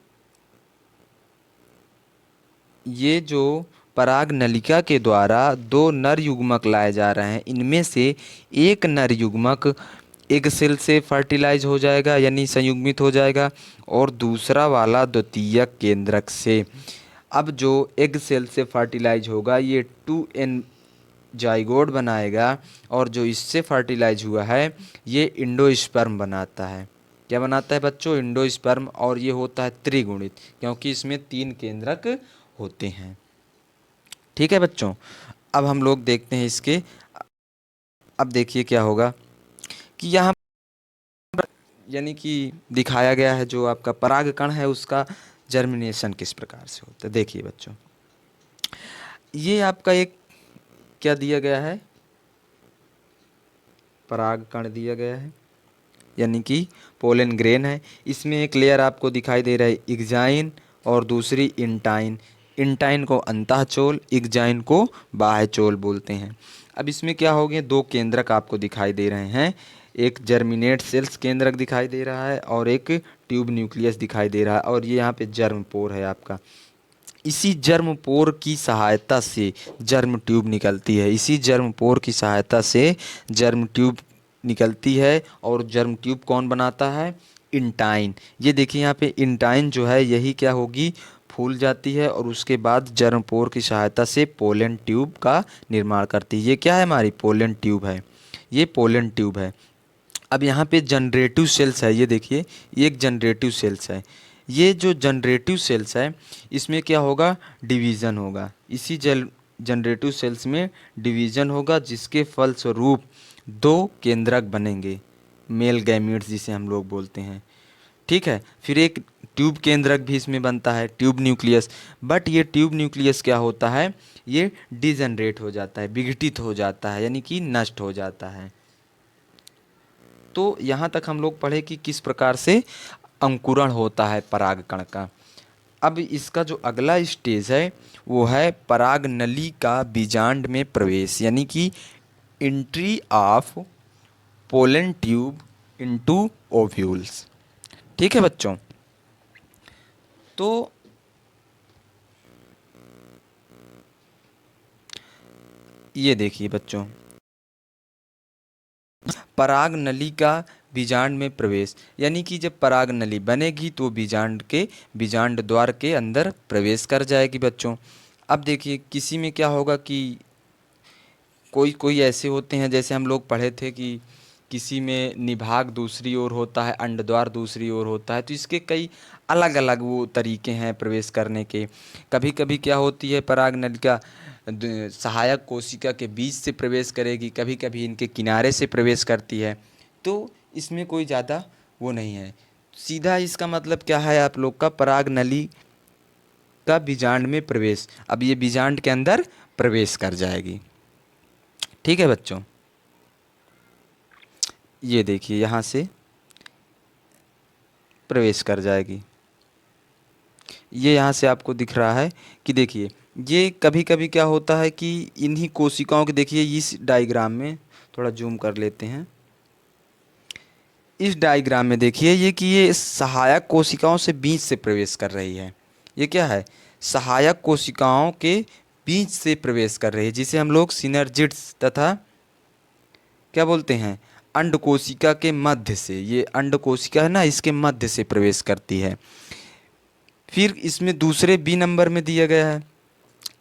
ये जो पराग नलिका के द्वारा 2 नर युग्मक लाए जा रहे हैं, इनमें से एक नर युग्मक एग सेल से फर्टिलाइज हो जाएगा यानी संयुग्मित हो जाएगा, और दूसरा वाला द्वितीयक केंद्रक से। अब जो एग सेल से फर्टिलाइज होगा ये 2n जाइगोट बनाएगा, और जो इससे फर्टिलाइज हुआ है ये इंडोस्पर्म बनाता है। क्या बनाता है बच्चों, इंडोस्पर्म। और ये होता है त्रिगुणित, क्योंकि इसमें 3 केंद्रक होते हैं, ठीक है बच्चों। अब हम लोग देखते हैं इसके, अब देखिए क्या होगा कि यहाँ यानी कि दिखाया गया है जो आपका परागकण है उसका जर्मिनेशन किस प्रकार से होता है। देखिए बच्चों, ये आपका एक क्या दिया गया है, परागकण दिया गया है, यानी कि पोलन ग्रेन है। इसमें एक लेयर आपको दिखाई दे रहा है इग्जाइन और दूसरी इंटाइन। इंटाइन को अंतःचोल, इग्जाइन को बाह्यचोल बोलते हैं। अब इसमें क्या हो गया, 2 केंद्रक आपको दिखाई दे रहे हैं, एक जर्मिनेट सेल्स केंद्रक दिखाई दे रहा है और एक ट्यूब न्यूक्लियस दिखाई दे रहा है, और ये यहाँ पे जर्म पोर है आपका। इसी जर्म पोर की सहायता से जर्म ट्यूब निकलती है, इसी जर्म पोर की सहायता से जर्म ट्यूब निकलती है। और जर्म ट्यूब कौन बनाता है, इंटाइन। ये देखिए यहाँ पे इंटाइन जो है यही क्या होगी, फूल जाती है और उसके बाद जर्म पोर की सहायता से पोलन ट्यूब का निर्माण करती है। ये क्या है, हमारी पोलन ट्यूब है, ये पोलन ट्यूब है। अब यहाँ पे जनरेटिव सेल्स है, ये देखिए, ये एक जनरेटिव सेल्स है। ये जो जनरेटिव सेल्स है इसमें क्या होगा, डिवीज़न होगा। इसी जनरेटिव सेल्स में डिवीज़न होगा, जिसके फलस्वरूप दो केंद्रक बनेंगे, मेल गैमीट्स जिसे हम लोग बोलते हैं। ठीक है, फिर एक ट्यूब केंद्रक भी इसमें बनता है, ट्यूब न्यूक्लियस। बट ये ट्यूब न्यूक्लियस क्या होता है, ये डिजनरेट हो जाता है, विघटित हो जाता है, यानी कि नष्ट हो जाता है। तो यहाँ तक हम लोग पढ़े कि किस प्रकार से अंकुरण होता है परागकण का। अब इसका जो अगला स्टेज है वो है पराग नली का बीजांड में प्रवेश, यानी कि entry of pollen tube into ovules. ठीक है बच्चों, तो ये देखिए बच्चों, पराग नली का बीजांड में प्रवेश, यानी कि जब पराग नली बनेगी तो बीजांड द्वार के अंदर प्रवेश कर जाएगी बच्चों। अब देखिए, किसी में क्या होगा कि कोई कोई ऐसे होते हैं, जैसे हम लोग पढ़े थे कि किसी में निभाग दूसरी ओर होता है, अंडद्वार दूसरी ओर होता है, तो इसके कई अलग अलग वो तरीके हैं प्रवेश करने के। कभी कभी क्या होती है, पराग नलिका सहायक कोशिका के बीच से प्रवेश करेगी, कभी कभी इनके किनारे से प्रवेश करती है। तो इसमें कोई ज़्यादा वो नहीं है। सीधा इसका मतलब क्या है आप लोग का, पराग नली का बीजांड में प्रवेश। अब ये बीजांड के अंदर प्रवेश कर जाएगी। ठीक है बच्चों, ये देखिए यहाँ से प्रवेश कर जाएगी। ये यहाँ से आपको दिख रहा है कि देखिए, ये कभी कभी क्या होता है कि इन्हीं कोशिकाओं के, देखिए इस डायग्राम में थोड़ा जूम कर लेते हैं। इस डायग्राम में देखिए ये कि ये सहायक कोशिकाओं से बीच से प्रवेश कर रही है। ये क्या है, सहायक कोशिकाओं के बीच से प्रवेश कर रही है, जिसे हम लोग सिनर्जिड्स तथा क्या बोलते हैं, अंड कोशिका के मध्य से, ये अंड कोशिका है ना, इसके मध्य से प्रवेश करती है। फिर इसमें दूसरे बी नंबर में दिया गया है,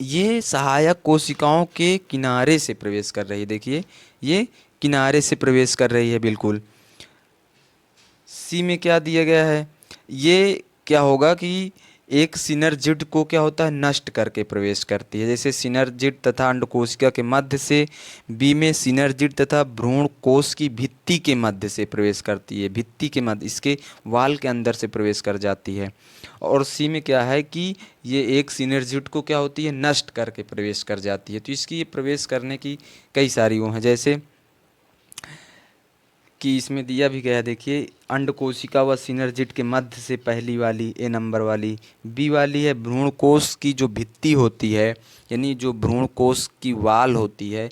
ये सहायक कोशिकाओं के किनारे से प्रवेश कर रही है। देखिए ये किनारे से प्रवेश कर रही है बिल्कुल। सी में क्या दिया गया है, ये क्या होगा कि एक सिनर्जिड को क्या होता है, नष्ट करके प्रवेश करती है। जैसे सिनर्जिड तथा अंडकोशिका के मध्य से, बी में सिनर्जिड तथा भ्रूण कोश की भित्ति के मध्य से प्रवेश करती है, भित्ति के मध्य, इसके वाल के अंदर से प्रवेश कर जाती है। और सी में क्या है कि ये एक सिनर्जिड को क्या होती है, नष्ट करके प्रवेश कर जाती है। तो इसकी ये प्रवेश करने की कई सारी वो हैं, जैसे कि इसमें दिया भी गया, देखिए अंड कोशिका व सिनर्जिड के मध्य से पहली वाली ए नंबर वाली। बी वाली है भ्रूण कोश की जो भित्ति होती है, यानी जो भ्रूण कोश की वाल होती है,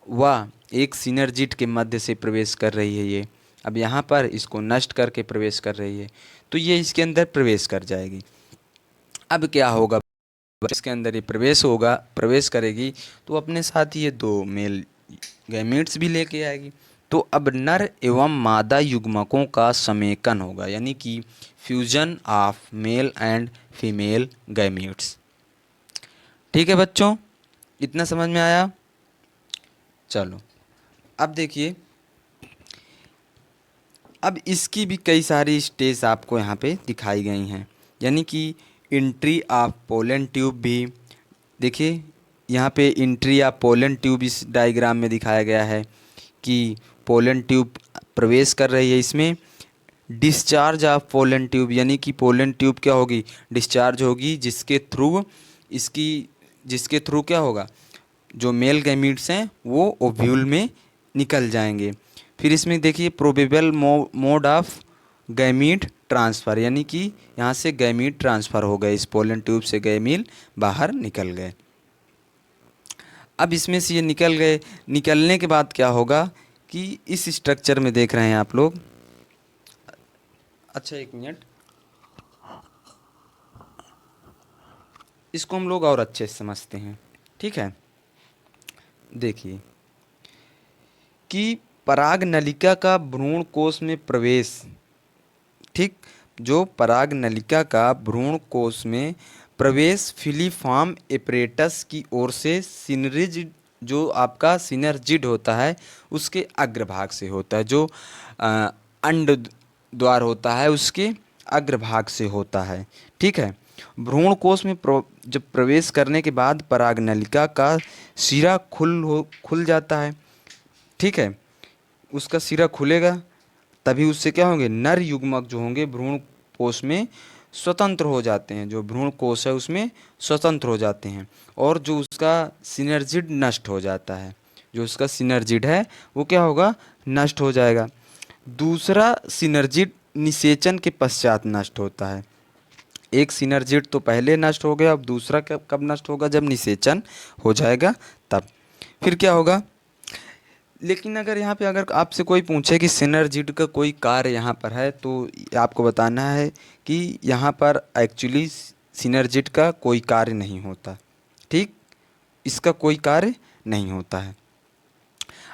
वह एक सिनर्जिड के मध्य से प्रवेश कर रही है। ये अब यहाँ पर इसको नष्ट करके प्रवेश कर रही है, तो ये इसके अंदर प्रवेश कर जाएगी। अब क्या होगा, इसके अंदर ये प्रवेश करेगी तो अपने साथ ये दो मेल गैमीट्स भी लेके आएगी। तो अब नर एवं मादा युग्मकों का समेकन होगा, यानी कि fusion of male and female gametes. ठीक है बच्चों, इतना समझ में आया। चलो अब देखिए, अब इसकी भी कई सारी स्टेज आपको यहाँ पे दिखाई गई हैं, यानी कि एंट्री ऑफ पोलन ट्यूब भी देखिए, यहाँ पे एंट्री ऑफ पोलन ट्यूब इस डायग्राम में दिखाया गया है कि पोलन ट्यूब प्रवेश कर रही है इसमें। डिस्चार्ज ऑफ पोलन ट्यूब, यानी कि पोलन ट्यूब क्या होगी, डिस्चार्ज होगी, जिसके थ्रू क्या होगा, जो मेल गैमीट्स हैं वो ओव्यूल में निकल जाएंगे। फिर इसमें देखिए probable mode of gamete transfer, यानी कि यहाँ से गैमीट ट्रांसफ़र हो गए, इस पोलन ट्यूब से गैमील बाहर निकल गए। अब इसमें से ये निकल गए, निकलने के बाद क्या होगा कि इस स्ट्रक्चर में देख रहे हैं आप लोग। अच्छा एक मिनट, इसको हम लोग और अच्छे से समझते हैं। ठीक है, देखिए कि पराग नलिका का भ्रूण कोश में प्रवेश, ठीक, जो पराग नलिका का भ्रूण कोश में प्रवेश फिलीफॉर्म एपरेटस की ओर से जो आपका सिनर्जिड होता है उसके अग्रभाग से होता है, जो अंड द्वार होता है उसके अग्रभाग से होता है। ठीक है। भ्रूण कोश में जब प्रवेश करने के बाद परागनलिका का सिरा खुल जाता है। ठीक है। उसका सिरा खुलेगा, तभी उससे क्या होंगे, नर युग्मक जो होंगे भ्रूण कोश में स्वतंत्र हो जाते हैं, जो भ्रूण कोश है उसमें स्वतंत्र हो जाते हैं, और जो उसका सिनर्जिड नष्ट हो जाता है, जो उसका सिनर्जिड है वो क्या होगा, नष्ट हो जाएगा। दूसरा सिनर्जिड निषेचन के पश्चात नष्ट होता है। एक सिनर्जिड तो पहले नष्ट हो गया, अब दूसरा कब कब नष्ट होगा, जब निषेचन हो जाएगा तब। फिर क्या होगा, लेकिन अगर यहाँ पे अगर आपसे कोई पूछे कि सिनर्जिड का कोई कार्य यहाँ पर है, तो आपको बताना है कि यहाँ पर एक्चुअली सिनर्जिड का कोई कार्य नहीं होता। ठीक, इसका कोई कार्य नहीं होता है।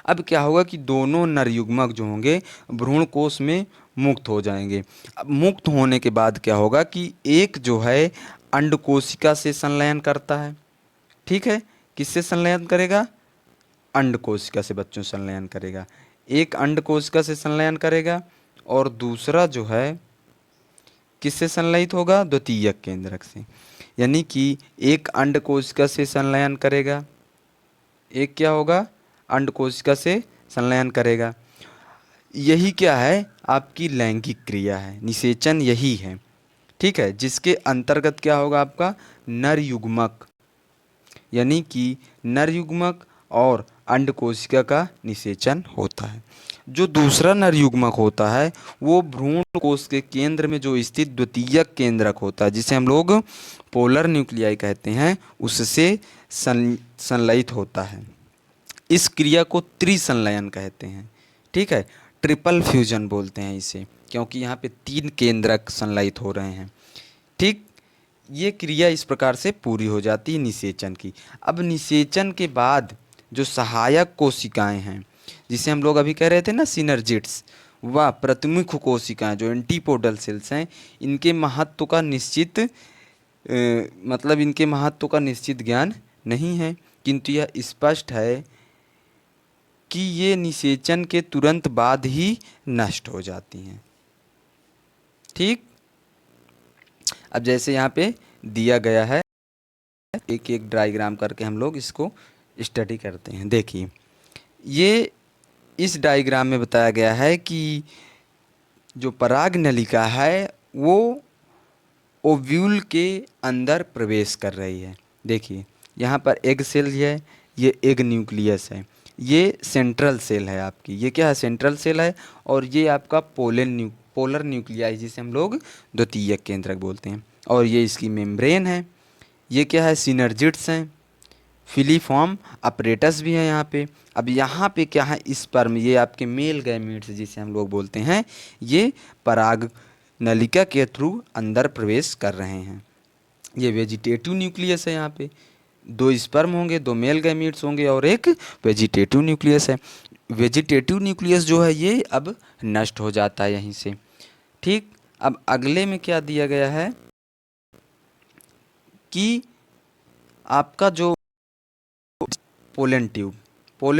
अब क्या होगा कि दोनों नरयुग्मक जो होंगे भ्रूण कोश में मुक्त हो जाएंगे। अब मुक्त होने के बाद क्या होगा कि एक जो है अंड कोशिका से संलयन करता है। ठीक है, किससे संलयन करेगा, अंड कोशिका से बच्चों संलयन करेगा। एक अंड कोशिका से संलयन करेगा और दूसरा जो है किससे संलयित होगा, द्वितीयक केंद्रक से। यानी कि एक अंड कोशिका से संलयन करेगा, एक क्या होगा, अंड कोशिका से संलयन करेगा। यही क्या है, आपकी लैंगिक क्रिया है, निषेचन यही है। ठीक है, जिसके अंतर्गत क्या होगा आपका नर युग्मक, यानी कि नर युग्मक और अंड कोशिका का निषेचन होता है। जो दूसरा नर युग्मक होता है वो भ्रूण कोश के केंद्र में जो स्थित द्वितीयक केंद्रक होता है, जिसे हम लोग पोलर न्यूक्लियाई कहते हैं, उससे संलयित होता है। इस क्रिया को त्रिसंलयन कहते हैं। ठीक है, ट्रिपल फ्यूजन बोलते हैं इसे, क्योंकि यहाँ पे 3 केंद्रक संलयित हो रहे हैं। ठीक, ये क्रिया इस प्रकार से पूरी हो जाती है निषेचन की। अब निषेचन के बाद जो सहायक कोशिकाएं हैं, जिसे हम लोग अभी कह रहे थे ना सिनर्जिड्स, वह प्रतिमुख कोशिकाएं जो एंटीपोडल सेल्स हैं, इनके महत्व का निश्चित मतलब इनके महत्व का निश्चित ज्ञान नहीं है, किंतु यह स्पष्ट है कि ये निषेचन के तुरंत बाद ही नष्ट हो जाती हैं। ठीक, अब जैसे यहाँ पे दिया गया है, एक एक डायग्राम करके हम लोग इसको स्टडी करते हैं। देखिए, ये इस डायग्राम में बताया गया है कि जो पराग नलिका है वो ओव्यूल के अंदर प्रवेश कर रही है। देखिए, यहाँ पर एग सेल है, ये एग न्यूक्लियस है, ये सेंट्रल सेल है आपकी, ये क्या है, सेंट्रल सेल है, और ये आपका पोलर न्यूक्लियाई, जिसे हम लोग द्वितीयक केंद्रक बोलते हैं, और ये इसकी मेम्ब्रेन है। ये क्या है, सिनर्जिड्स हैं, फिलीफॉर्म अपरेटस भी है यहाँ पे। अब यहाँ पे क्या है, स्पर्म, ये आपके मेल गैमीट्स जिसे हम लोग बोलते हैं, ये पराग नलिका के थ्रू अंदर प्रवेश कर रहे हैं। ये वेजिटेटिव न्यूक्लियस है, यहाँ पे 2 स्पर्म होंगे, 2 मेल गैमीट्स होंगे और एक वेजिटेटिव न्यूक्लियस है। वेजिटेटिव न्यूक्लियस जो है ये अब नष्ट हो जाता है यहीं से। ठीक, अब अगले में क्या दिया गया है कि आपका जो पोलन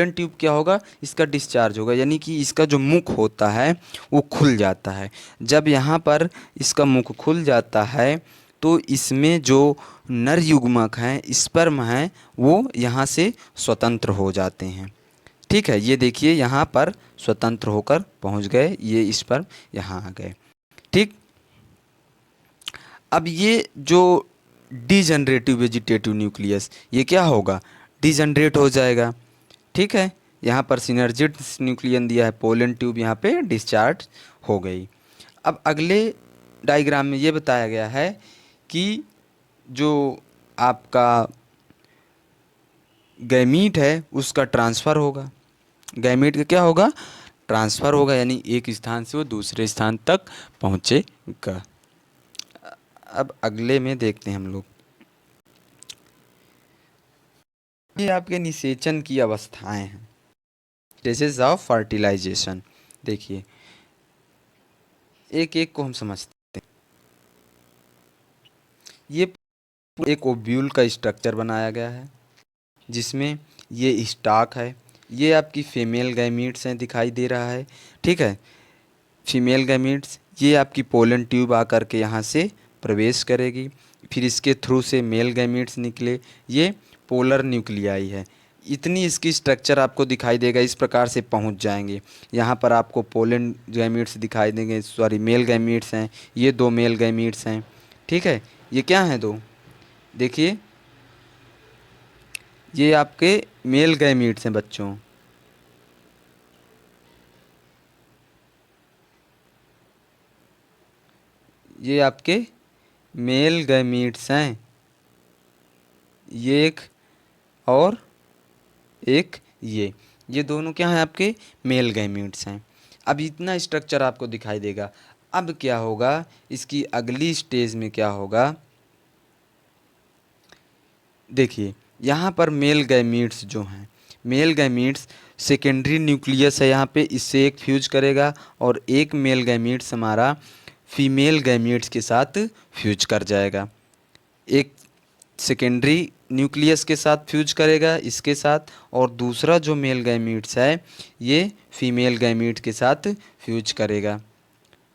ट्यूब क्या होगा, इसका डिस्चार्ज होगा, यानी कि इसका जो मुख होता है वो खुल जाता है। जब यहाँ पर इसका मुख खुल जाता है तो इसमें जो नर युग्मक हैं, स्पर्म हैं, वो यहाँ से स्वतंत्र हो जाते हैं। ठीक है, ये देखिए यहाँ पर स्वतंत्र होकर पहुँच गए, ये स्पर्म यहाँ आ गए। ठीक, अब ये जो डिजनरेटिव वेजिटेटिव न्यूक्लियस, ये क्या होगा, डिजनरेट हो जाएगा। ठीक है, यहाँ पर सिनर्जिड न्यूक्लियन दिया है, पोलन ट्यूब यहाँ पे डिस्चार्ज हो गई। अब अगले डायग्राम में ये बताया गया है कि जो आपका गैमीट है उसका ट्रांसफ़र होगा। गैमीट का क्या होगा, ट्रांसफ़र होगा, यानी एक स्थान से वो दूसरे स्थान तक पहुँचेगा। अब अगले में देखते हैं हम लोग, ये आपके निषेचन की अवस्थाएं हैं, स्टेजेस ऑफ फर्टिलाइजेशन। देखिए, एक एक को हम समझते हैं। ये एक ओव्यूल का स्ट्रक्चर बनाया गया है, जिसमें ये स्टॉक है, ये आपकी फीमेल गैमीट्स हैं, दिखाई दे रहा है, ठीक है। फीमेल गैमीट्स, ये आपकी पोलन ट्यूब आकर के यहाँ से प्रवेश करेगी, फिर इसके थ्रू से मेल गैमीट्स निकले, ये पोलर न्यूक्लियाई है। इतनी इसकी स्ट्रक्चर आपको दिखाई देगा, इस प्रकार से पहुंच जाएंगे। यहाँ पर आपको पोलन गैमीट्स दिखाई देंगे, सॉरी मेल गैमीट्स हैं, ये दो मेल गैमीट्स हैं, ठीक है। ये क्या हैं दो, देखिए ये आपके मेल गैमीट्स हैं बच्चों, ये आपके मेल गैमीट्स हैं, ये एक और एक ये दोनों क्या हैं आपके मेल गैमीट्स हैं। अब इतना स्ट्रक्चर आपको दिखाई देगा। अब क्या होगा, इसकी अगली स्टेज में क्या होगा, देखिए यहाँ पर मेल गैमीट्स जो हैं, मेल गैमीट्स सेकेंडरी न्यूक्लियस है यहाँ पे, इससे एक फ्यूज करेगा और एक मेल गैमीट्स हमारा फीमेल गैमीट्स के साथ फ्यूज कर जाएगा। एक सेकेंडरी न्यूक्लियस के साथ फ्यूज करेगा इसके साथ, और दूसरा जो मेल गैमीट्स है ये फीमेल गैमीट के साथ फ्यूज करेगा,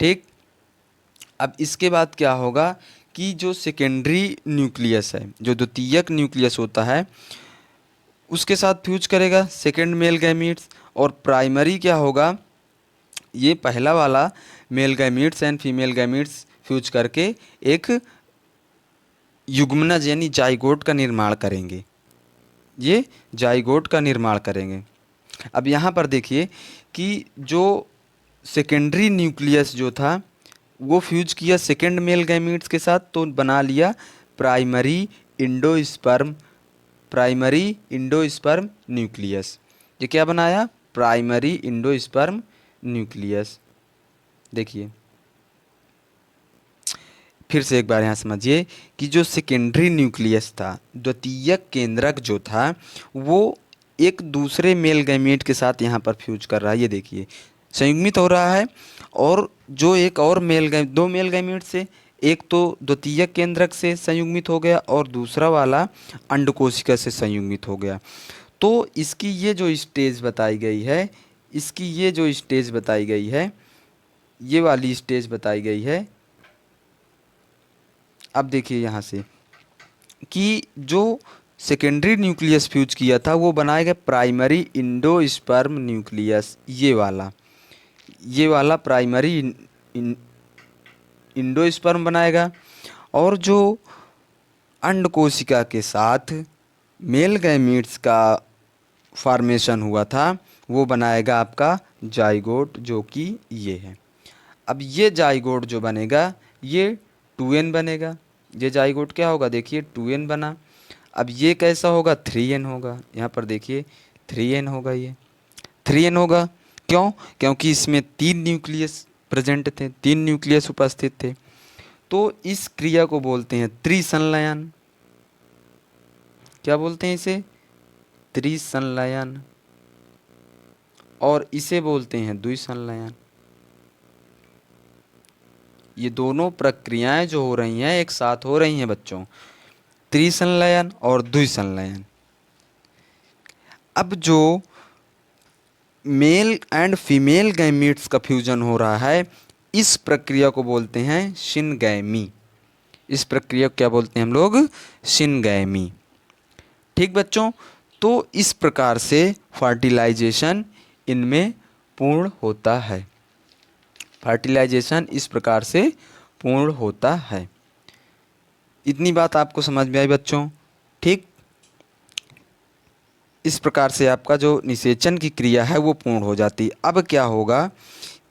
ठीक। अब इसके बाद क्या होगा कि जो सेकेंडरी न्यूक्लियस है, जो द्वितीयक न्यूक्लियस होता है, उसके साथ फ्यूज करेगा सेकेंड मेल गैमीट्स, और प्राइमरी क्या होगा, ये पहला वाला male gametes and female gametes fuse करके एक युग्मनज यानी जाइगोट का निर्माण करेंगे, ये जाइगोट का निर्माण करेंगे। अब यहाँ पर देखिए कि जो सेकेंडरी न्यूक्लियस जो था वो फ्यूज किया सेकेंड मेल गैमीट्स के साथ, तो बना लिया primary endosperm, primary endosperm nucleus. ये क्या बनाया, प्राइमरी इंडोस्पर्म न्यूक्लियस। देखिए फिर से एक बार यहाँ समझिए कि जो सेकेंडरी न्यूक्लियस था, द्वितीयक केंद्रक जो था, वो एक दूसरे मेल गैमीट के साथ यहाँ पर फ्यूज कर रहा है, ये देखिए संयुग्मित हो रहा है। और जो एक और दो मेल गैमीट से, एक तो द्वितीयक केंद्रक से संयुग्मित हो गया और दूसरा वाला अंडकोशिका से संयुग्मित हो गया। तो इसकी ये जो स्टेज बताई गई है, इसकी ये जो स्टेज बताई गई है, ये वाली स्टेज बताई गई है। अब देखिए यहाँ से कि जो सेकेंडरी न्यूक्लियस फ्यूज किया था वो बनाएगा प्राइमरी इंडोस्पर्म न्यूक्लियस, ये वाला प्राइमरी इंडोस्पर्म बनाएगा। और जो अंडकोशिका के साथ मेल गैमीट्स का फॉर्मेशन हुआ था वो बनाएगा आपका जाइगोट, जो कि ये है। अब ये जाइगोट जो बनेगा ये 2n बनेगा। ये जाइगोट क्या होगा, देखिए 2n बना। अब ये कैसा होगा, 3n होगा। यहाँ पर देखिए 3n होगा, ये 3n होगा। क्यों, क्योंकि इसमें 3 न्यूक्लियस प्रेजेंट थे, 3 न्यूक्लियस उपस्थित थे। तो इस क्रिया को बोलते हैं त्रिसंलयन। क्या बोलते हैं इसे, त्रिसंलयन। और इसे बोलते हैं द्विसंलयन। ये दोनों प्रक्रियाएं जो हो रही हैं एक साथ हो रही हैं बच्चों, त्रिसंलयन और द्विसंलयन। अब जो मेल एंड फीमेल गैमीट्स का फ्यूजन हो रहा है, इस प्रक्रिया को बोलते हैं सिनगैमी। इस प्रक्रिया को क्या बोलते हैं हम लोग, सिनगैमी। ठीक बच्चों, तो इस प्रकार से फर्टिलाइजेशन इनमें पूर्ण होता है। फर्टिलाइजेशन इस प्रकार से पूर्ण होता है। इतनी बात आपको समझ में आई बच्चों, ठीक। इस प्रकार से आपका जो निषेचन की क्रिया है वो पूर्ण हो जाती है। अब क्या होगा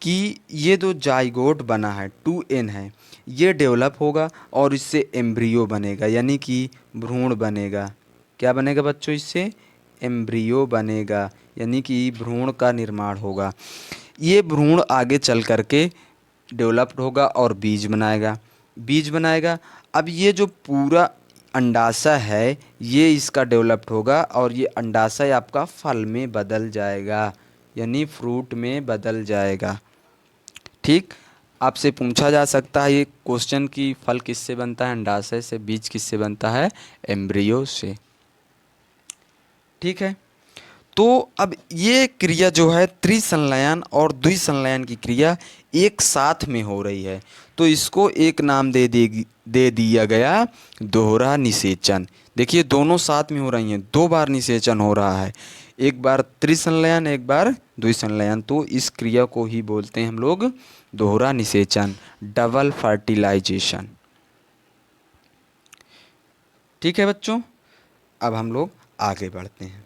कि ये जो जाइगोट बना है 2n है, ये डेवलप होगा और इससे एम्ब्रियो बनेगा, यानी कि भ्रूण बनेगा। क्या बनेगा बच्चों, इससे एम्ब्रियो बनेगा, यानी कि भ्रूण का निर्माण होगा। ये भ्रूण आगे चल करके डेवलप्ड होगा और बीज बनाएगा, बीज बनाएगा। अब ये जो पूरा अंडाशय है ये इसका डेवलप्ड होगा और ये अंडाशय आपका फल में बदल जाएगा, यानी फ्रूट में बदल जाएगा। ठीक, आपसे पूछा जा सकता है ये क्वेश्चन कि फल किससे बनता है, अंडाशय से। बीज किससे बनता है, एम्ब्रियो से। ठीक है। तो अब ये क्रिया जो है त्रिसंलयन और द्विसंलयन की क्रिया एक साथ में हो रही है, तो इसको एक नाम दे दिया गया दोहरा निषेचन। देखिए दोनों साथ में हो रही हैं, दो बार निषेचन हो रहा है, एक बार त्रिसंलयन एक बार द्विसंलयन, तो इस क्रिया को ही बोलते हैं हम लोग दोहरा निषेचन, डबल फर्टिलाइजेशन। ठीक है बच्चों, अब हम लोग आगे बढ़ते हैं।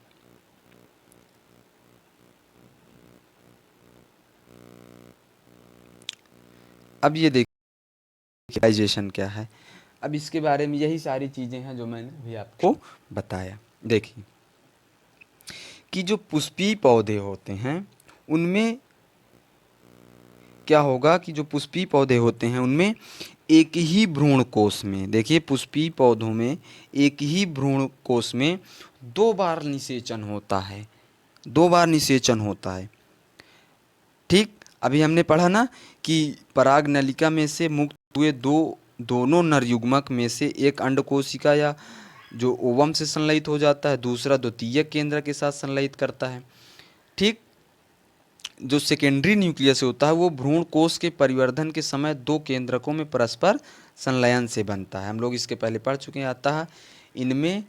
अब ये देखिए फर्टिलाइजेशन क्या है। अब इसके बारे में यही सारी चीज़ें हैं जो मैंने अभी आपको बताया। देखिए कि जो पुष्पीय पौधे होते हैं उनमें क्या होगा कि जो पुष्पीय पौधे होते हैं उनमें एक ही भ्रूण कोश में, देखिए पुष्पीय पौधों में एक ही भ्रूण कोश में दो बार निषेचन होता है, दो बार निषेचन होता है। ठीक, अभी हमने पढ़ा ना कि पराग नलिका में से मुक्त हुए दोनों नर युग्मक में से एक अंड कोशिका या जो ओवम से संलयित हो जाता है, दूसरा द्वितीयक केंद्र के साथ संलयित करता है। ठीक, जो सेकेंडरी न्यूक्लियस होता है वो भ्रूण कोश के परिवर्धन के समय दो केंद्रकों में परस्पर संलयन से बनता है। हम लोग इसके पहले पढ़ चुके हैं, आता है इनमें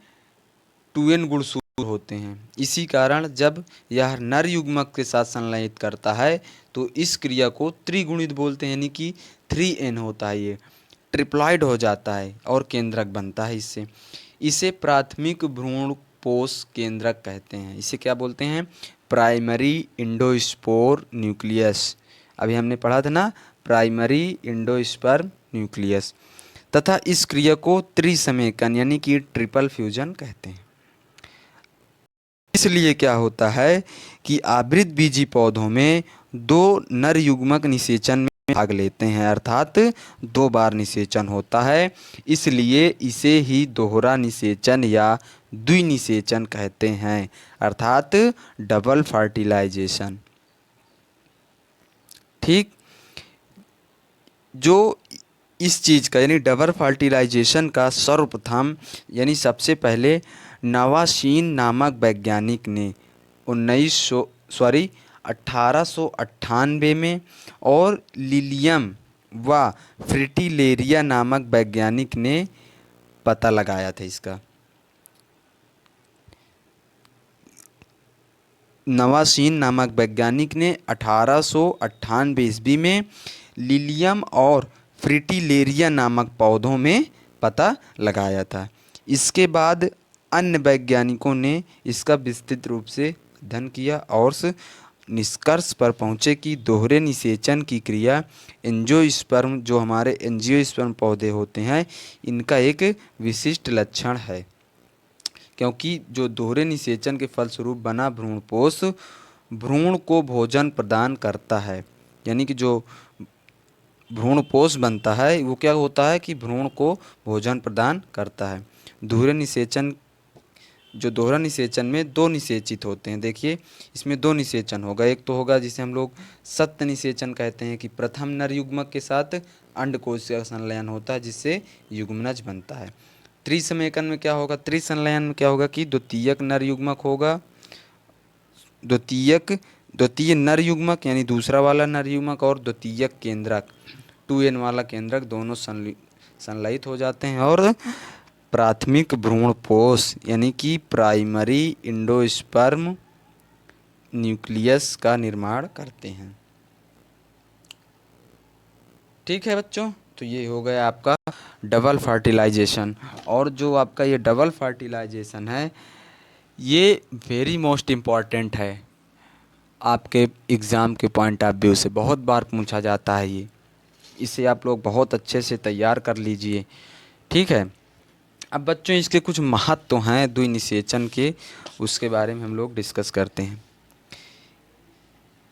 2n गुणसूत्र होते हैं। इसी कारण जब यह नर युग्मक के साथ संलयित करता है तो इस क्रिया को त्रिगुणित बोलते हैं, यानी कि 3n होता है, ये ट्रिप्लॉइड हो जाता है और केंद्रक बनता है इससे। इसे प्राथमिक भ्रूण पोष केंद्रक कहते हैं। इसे क्या बोलते हैं? Primary endosperm nucleus. अभी हमने पढ़ा था ना, प्राइमरी इंडोस्पर्म न्यूक्लियस। तथा इस क्रिया को त्रिसमेकन यानी कि ट्रिपल फ्यूजन कहते हैं। इसलिए क्या होता है कि आवृत बीजी पौधों में दो नर युग्मक निषेचन में भाग लेते हैं, अर्थात दो बार निषेचन होता है, इसलिए इसे ही दोहरा निषेचन या द्विनिषेचन कहते हैं, अर्थात डबल फर्टिलाइजेशन। ठीक, जो इस चीज़ का यानी डबल फर्टिलाइजेशन का सर्वप्रथम यानी सबसे पहले नवासीन नामक वैज्ञानिक ने 1898 में और लिलियम व फ्रिटिलेरिया नामक वैज्ञानिक ने पता लगाया था इसका। नवासीन नामक वैज्ञानिक ने 1898 ईस्वी में लिलियम और फ्रिटिलेरिया नामक पौधों में पता लगाया था। इसके बाद अन्य वैज्ञानिकों ने इसका विस्तृत रूप से अध्ययन किया और निष्कर्ष पर पहुँचे कि दोहरे निषेचन की क्रिया एंजियोस्पर्म, जो हमारे एंजियोस्पर्म पौधे होते हैं, इनका एक विशिष्ट लक्षण है, क्योंकि जो दोहरे निषेचन के फलस्वरूप बना भ्रूणपोष भ्रूण को भोजन प्रदान करता है। यानी कि जो भ्रूणपोष बनता है वो क्या होता है कि भ्रूण को भोजन प्रदान करता है। दोहरे निषेचन, जो दोहरा निषेचन में दो निषेचित होते हैं, देखिए इसमें दो निषेचन होगा। एक तो होगा जिसे हम लोग सत्य निषेचन कहते हैं कि प्रथम नर युग्मक के साथ अंडकोश का संलयन होता है जिससे युग्मनज बनता है। त्रिसमेकन में क्या होगा? त्रिसंलयन में क्या होगा कि द्वितीयक नर युग्मक होगा, द्वितीय नर युग्मक यानी दूसरा वाला नर युग्मक और द्वितीयक केंद्रक 2n वाला केंद्रक दोनों संलयित हो जाते हैं और प्राथमिक भ्रूणपोष यानी कि प्राइमरी इंडोस्पर्म न्यूक्लियस का निर्माण करते हैं। ठीक है बच्चों, तो ये हो गया आपका डबल फर्टिलाइजेशन। और जो आपका ये डबल फर्टिलाइजेशन है ये वेरी मोस्ट इम्पॉर्टेंट है, आपके एग्ज़ाम के पॉइंट ऑफ व्यू से बहुत बार पूछा जाता है ये, इसे आप लोग बहुत अच्छे से तैयार कर लीजिए। ठीक है, अब बच्चों इसके कुछ महत्व हैं द्विनिषेचन के, उसके बारे में हम लोग डिस्कस करते हैं।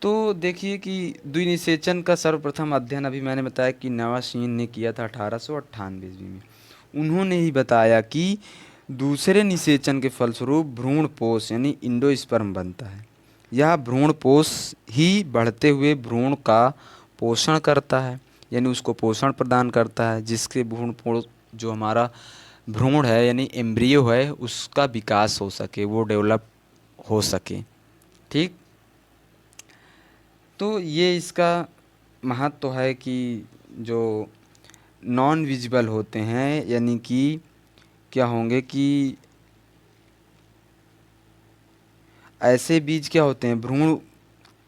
तो देखिए कि द्विनिषेचन का सर्वप्रथम अध्ययन अभी मैंने बताया कि नवासीन ने किया था 1898 ईस्वी में। उन्होंने ही बताया कि दूसरे निषेचन के फलस्वरूप भ्रूणपोष यानी इंडोस्पर्म बनता है। यह भ्रूणपोष ही बढ़ते हुए भ्रूण का पोषण करता है, यानी उसको पोषण प्रदान करता है, जिसके भ्रूणपोष जो हमारा भ्रूण है यानी एम्ब्रियो है उसका विकास हो सके, वो डेवलप हो सके। ठीक, तो ये इसका महत्व है कि जो नॉन विजिबल होते हैं, यानी कि क्या होंगे कि ऐसे बीज क्या होते हैं,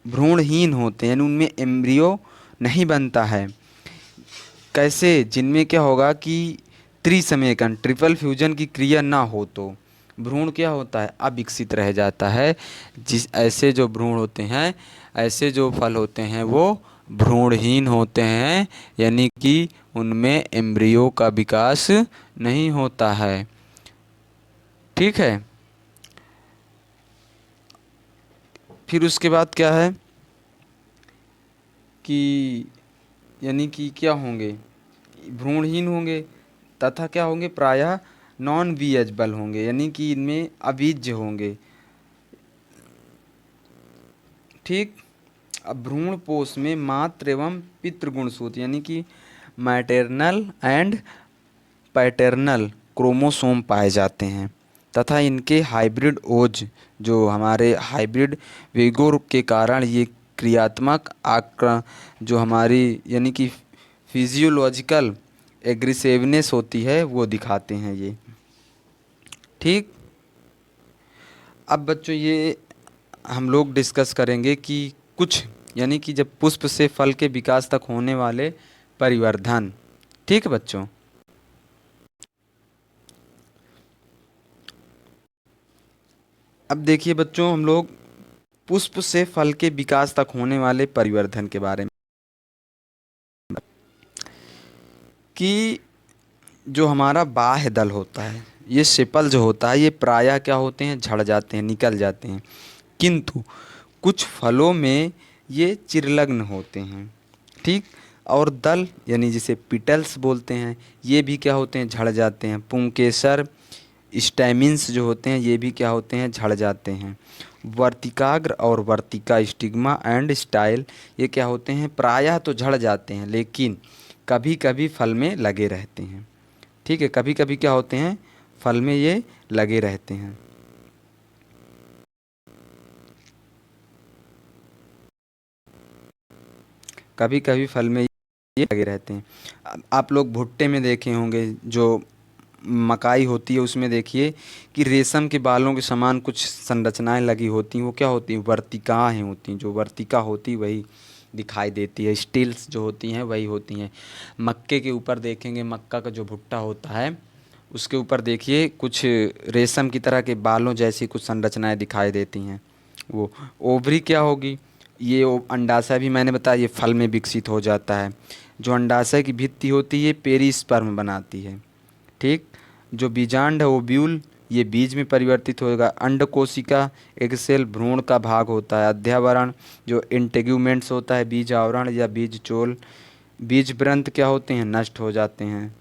भ्रूणहीन होते हैं, यानी उनमें एम्ब्रियो नहीं बनता है। कैसे, जिनमें क्या होगा कि त्रिसमयकन ट्रिपल फ्यूजन की क्रिया ना हो तो भ्रूण क्या होता है, अविकसित रह जाता है। जिस ऐसे जो भ्रूण होते हैं, ऐसे जो फल होते हैं वो भ्रूणहीन होते हैं, यानी कि उनमें एम्ब्रियो का विकास नहीं होता है। ठीक है, फिर उसके बाद क्या है कि यानी कि क्या होंगे, भ्रूणहीन होंगे तथा क्या होंगे, प्रायः नॉन बीएजबल होंगे, यानी कि इनमें अबीज होंगे। ठीक, अब भ्रूण पोष में मातृ एवं पितृगुण सूत्र, यानी कि मैटरनल एंड पैटर्नल क्रोमोसोम पाए जाते हैं तथा इनके हाइब्रिड ओज, जो हमारे हाइब्रिड वेगोर के कारण ये क्रियात्मक आक्र जो हमारी यानी कि फिजियोलॉजिकल एग्रेसिवनेस होती है वो दिखाते हैं ये। ठीक, अब बच्चों ये हम लोग डिस्कस करेंगे कि कुछ, यानी कि जब पुष्प से फल के विकास तक होने वाले परिवर्धन। ठीक है बच्चों, अब देखिए बच्चों हम लोग पुष्प से फल के विकास तक होने वाले परिवर्धन के बारे में, कि जो हमारा बाह्य दल होता है, ये सेपल जो होता है, ये प्रायः क्या होते हैं, झड़ जाते हैं, निकल जाते हैं, किंतु कुछ फलों में ये चिरलग्न होते हैं। ठीक, और दल यानी जिसे पिटल्स बोलते हैं, ये भी क्या होते हैं, झड़ जाते हैं। पुंकेसर स्टैमिन्स जो होते हैं ये भी क्या होते हैं, झड़ जाते हैं। वर्तिकाग्र और वर्तिका स्टिग्मा एंड स्टाइल ये क्या होते हैं, प्रायः तो झड़ जाते हैं, लेकिन कभी कभी फल में लगे रहते हैं। ठीक है, कभी कभी क्या होते हैं, फल में ये लगे रहते हैं। कभी कभी फल में ये लगे रहते हैं। आप लोग भुट्टे में देखे होंगे, जो मकाई होती है उसमें देखिए कि रेशम के बालों के समान कुछ संरचनाएं लगी होती हैं, वो क्या होती हैं, वर्तिकाएं होती हैं। जो वर्तिका होती वही दिखाई देती है, स्टिल्स जो होती हैं वही होती हैं। मक्के के ऊपर देखेंगे, मक्का का जो भुट्टा होता है उसके ऊपर देखिए कुछ रेशम की तरह के बालों जैसी कुछ संरचनाएं दिखाई देती हैं। वो ओवरी क्या होगी, ये अंडाशय भी मैंने बताया, ये फल में विकसित हो जाता है। जो अंडाशय की भित्ति होती है पेरिस्पर्म बनाती है। ठीक, जो बीजांड है ओव्यूल, ये बीज में परिवर्तित होगा। अंड कोशिका एक सेल भ्रूण का भाग होता है। अध्यावरण जो इंटेग्यूमेंट्स होता है, बीज आवरण या बीज चोल, बीज ब्रंथ क्या होते हैं, नष्ट हो जाते हैं।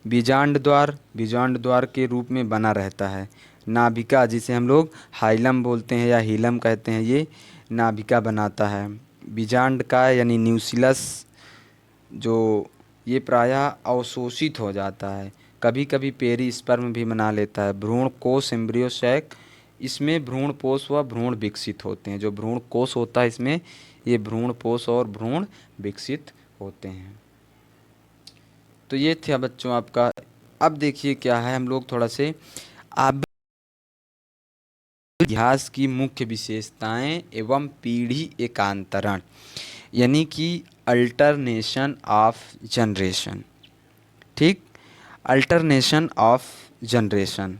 बीजांड द्वार के रूप में बना रहता है। नाभिका जिसे हम लोग हाइलम बोलते हैं या हीलम कहते हैं, ये नाभिका बनाता है। बीजांड का यानी न्यूसिलस जो ये प्रायः अवशोषित हो जाता है। कभी कभी पेरिस्पर्म भी बना लेता है। भ्रूण कोश एम्ब्रियो सैक, इसमें भ्रूण पोष व भ्रूण विकसित होते हैं। जो भ्रूण कोश होता है इसमें ये भ्रूण पोष और भ्रूण विकसित होते हैं। तो ये था बच्चों आपका। अब देखिए क्या है, हम लोग थोड़ा से आप इतिहास की मुख्य विशेषताएं एवं पीढ़ी एकांतरण, यानी कि अल्टरनेशन ऑफ जनरेशन। ठीक, अल्टरनेशन ऑफ जनरेशन।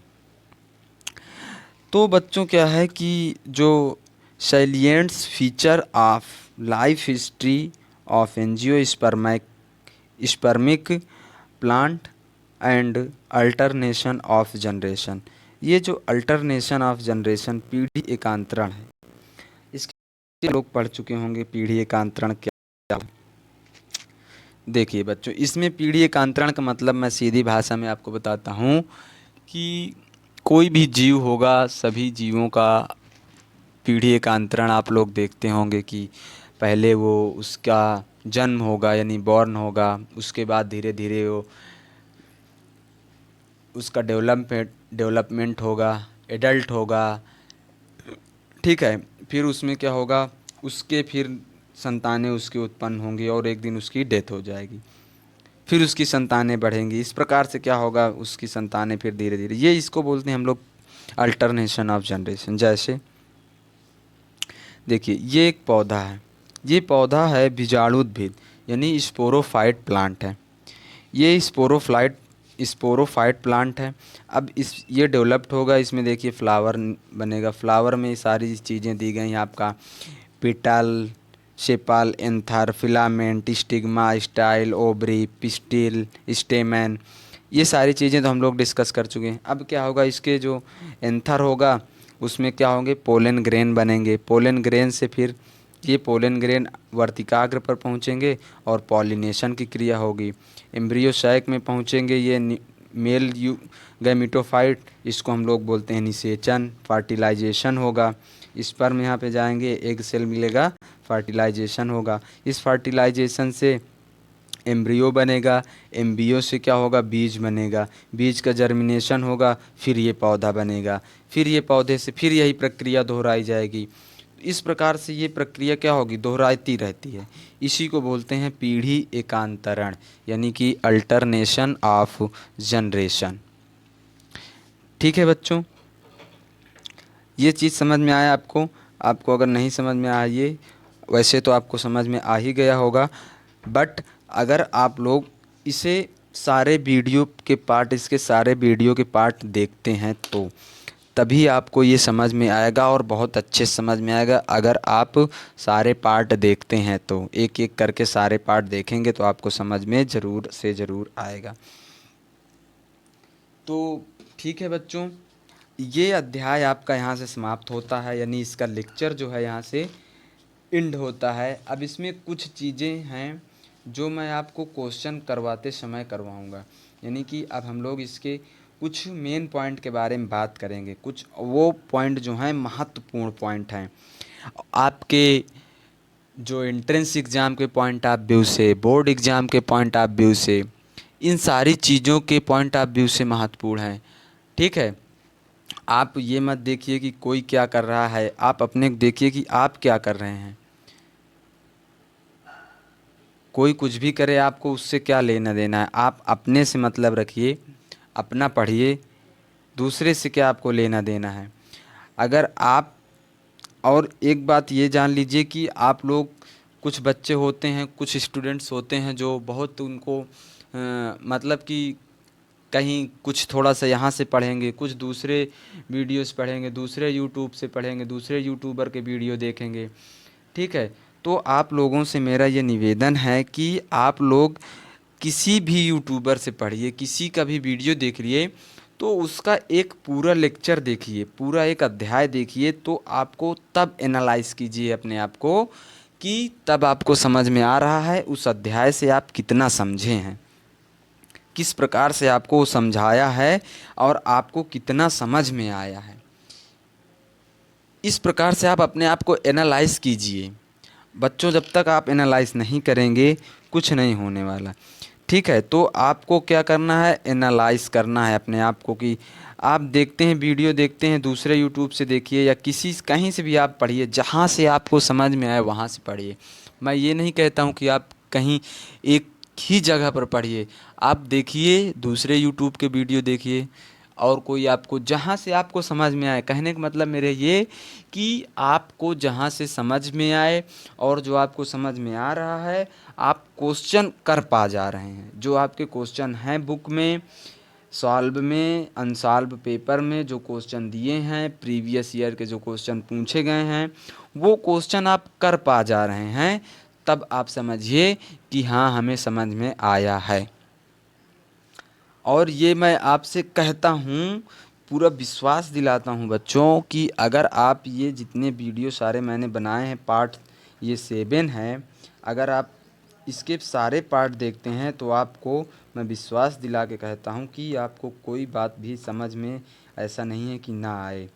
तो बच्चों क्या है कि जो salients feature of life history of angiospermic spermic plant and alternation of generation, ये जो अल्टरनेशन ऑफ जनरेशन पीढ़ी एकांतरण है, इसके लोग पढ़ चुके होंगे पीढ़ी एकांतरण क्या। देखिए बच्चों, इसमें पीढ़ी एकांतरण का मतलब मैं सीधी भाषा में आपको बताता हूँ कि कोई भी जीव होगा, सभी जीवों का पीढ़ी एकांतरण आप लोग देखते होंगे कि पहले वो उसका जन्म होगा यानी बॉर्न होगा, उसके बाद धीरे धीरे वो उसका डेवलपमेंट होगा, एडल्ट होगा, ठीक है। फिर उसमें क्या होगा, उसके फिर संतानें उसके उत्पन्न होंगी और एक दिन उसकी डेथ हो जाएगी। फिर उसकी संतानें बढ़ेंगी, इस प्रकार से क्या होगा, उसकी संतानें फिर धीरे धीरे, ये इसको बोलते हैं हम लोग अल्टरनेशन ऑफ जनरेशन। जैसे देखिए ये एक पौधा है, ये पौधा है बीजाणुद्भिद यानी स्पोरोफाइट प्लांट है। ये स्पोरोफाइट प्लांट है। अब इस ये डेवलप्ड होगा, इसमें देखिए फ्लावर बनेगा। फ्लावर में सारी चीज़ें दी गई हैं आपका, petal, sepal, anther, filament, stigma, style, ovary, pistil, स्टेमन, ये सारी चीज़ें तो हम लोग डिस्कस कर चुके हैं। अब क्या होगा, इसके जो एंथर होगा उसमें क्या होंगे, पोलन ग्रेन बनेंगे। पोलन ग्रेन से फिर ये पोलन ग्रेन वर्तिकाग्र पर पहुंचेंगे और पॉलिनेशन की क्रिया होगी। एम्ब्रियो सैक में पहुंचेंगे, ये मेल यू गैमिटोफाइट, इसको हम लोग बोलते हैं निषेचन। फर्टिलाइजेशन होगा, स्पर्म यहाँ पे जाएंगे, एग सेल मिलेगा, फर्टिलाइजेशन होगा। इस फर्टिलाइजेशन से एम्ब्रियो बनेगा, एम्ब्रियो से क्या होगा, बीज बनेगा, बीज का जर्मिनेशन होगा, फिर ये पौधा बनेगा, फिर ये पौधे से फिर यही प्रक्रिया दोहराई जाएगी। इस प्रकार से ये प्रक्रिया क्या होगी, दोहराती रहती है। इसी को बोलते हैं पीढ़ी एकांतरण यानी कि अल्टरनेशन ऑफ जनरेशन। ठीक है बच्चों, ये चीज़ समझ में आया आपको? आपको अगर नहीं समझ में आया, ये वैसे तो आपको समझ में आ ही गया होगा, बट अगर आप लोग इसे सारे वीडियो के पार्ट, इसके सारे वीडियो के पार्ट देखते हैं तो तभी आपको ये समझ में आएगा और बहुत अच्छे समझ में आएगा। अगर आप सारे पार्ट देखते हैं तो, एक एक करके सारे पार्ट देखेंगे तो आपको समझ में ज़रूर से ज़रूर आएगा। तो ठीक है बच्चों, ये अध्याय आपका यहाँ से समाप्त होता है, यानी इसका लेक्चर जो है यहाँ से एंड होता है। अब इसमें कुछ चीज़ें हैं जो मैं आपको क्वेश्चन करवाते समय करवाऊँगा, यानी कि अब हम लोग इसके कुछ मेन पॉइंट के बारे में बात करेंगे। कुछ वो पॉइंट जो हैं महत्वपूर्ण पॉइंट हैं आपके, जो एंट्रेंस एग्ज़ाम के पॉइंट ऑफ व्यू से, बोर्ड एग्ज़ाम के पॉइंट ऑफ व्यू से, इन सारी चीज़ों के पॉइंट ऑफ व्यू से महत्वपूर्ण हैं। ठीक है, आप ये मत देखिए कि कोई क्या कर रहा है, आप अपने देखिए कि आप क्या कर रहे हैं। कोई कुछ भी करे, आपको उससे क्या लेना देना है, आप अपने से मतलब रखिए, अपना पढ़िए, दूसरे से क्या आपको लेना देना है। अगर आप, और एक बात ये जान लीजिए कि आप लोग, कुछ बच्चे होते हैं, कुछ स्टूडेंट्स होते हैं जो बहुत उनको मतलब कि कहीं कुछ थोड़ा सा यहाँ से पढ़ेंगे, कुछ दूसरे वीडियोस पढ़ेंगे, दूसरे यूट्यूब से पढ़ेंगे, दूसरे यूट्यूबर के वीडियो देखेंगे। ठीक है, तो आप लोगों से मेरा ये निवेदन है कि आप लोग किसी भी यूट्यूबर से पढ़िए, किसी का भी वीडियो देख लिए तो उसका एक पूरा लेक्चर देखिए, पूरा एक अध्याय देखिए, तो आपको तब एनालाइज कीजिए अपने आप को कि तब आपको समझ में आ रहा है उस अध्याय से आप कितना समझे हैं, किस प्रकार से आपको वो समझाया है और आपको कितना समझ में आया है। इस प्रकार से आप अपने आप को एनालाइज कीजिए। बच्चों, जब तक आप एनालाइज नहीं करेंगे कुछ नहीं होने वाला। ठीक है, तो आपको क्या करना है, एनालाइज करना है अपने आप को कि आप देखते हैं वीडियो, देखते हैं दूसरे यूट्यूब से देखिए या किसी कहीं से भी आप पढ़िए, जहाँ से आपको समझ में आए वहाँ से पढ़िए। मैं ये नहीं कहता हूँ कि आप कहीं एक ही जगह पर पढ़िए, आप देखिए दूसरे यूट्यूब के वीडियो देखिए, और कोई आपको जहाँ से आपको समझ में आए। कहने का मतलब मेरे ये कि आपको जहाँ से समझ में आए और जो आपको समझ में आ रहा है आप क्वेश्चन कर पा जा रहे हैं। जो आपके क्वेश्चन हैं बुक में, सॉल्व में, अनसॉल्व पेपर में जो क्वेश्चन दिए हैं, प्रीवियस ईयर के जो क्वेश्चन पूछे गए हैं, वो क्वेश्चन आप कर पा जा रहे हैं, तब आप समझिए कि हाँ हमें समझ में आया है। और ये मैं आपसे कहता हूँ, पूरा विश्वास दिलाता हूँ बच्चों कि अगर आप ये जितने वीडियो सारे मैंने बनाए हैं, पार्ट ये 7 हैं, अगर आप इसके सारे पार्ट देखते हैं तो आपको मैं विश्वास दिला के कहता हूँ कि आपको कोई बात भी समझ में ऐसा नहीं है कि ना आए।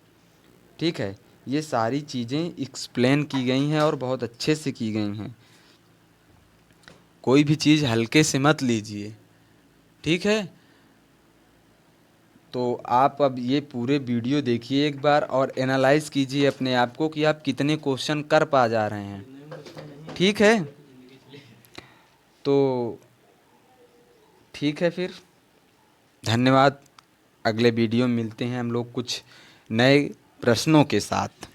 ठीक है, ये सारी चीज़ें एक्सप्लेन की गई हैं और बहुत अच्छे से की गई हैं। कोई भी चीज़ हल्के से मत लीजिए। ठीक है, तो आप अब ये पूरे वीडियो देखिए एक बार और एनालाइज कीजिए अपने आप को कि आप कितने क्वेश्चन कर पा जा रहे हैं। ठीक है, तो ठीक है फिर, धन्यवाद। अगले वीडियो में मिलते हैं हम लोग कुछ नए प्रश्नों के साथ।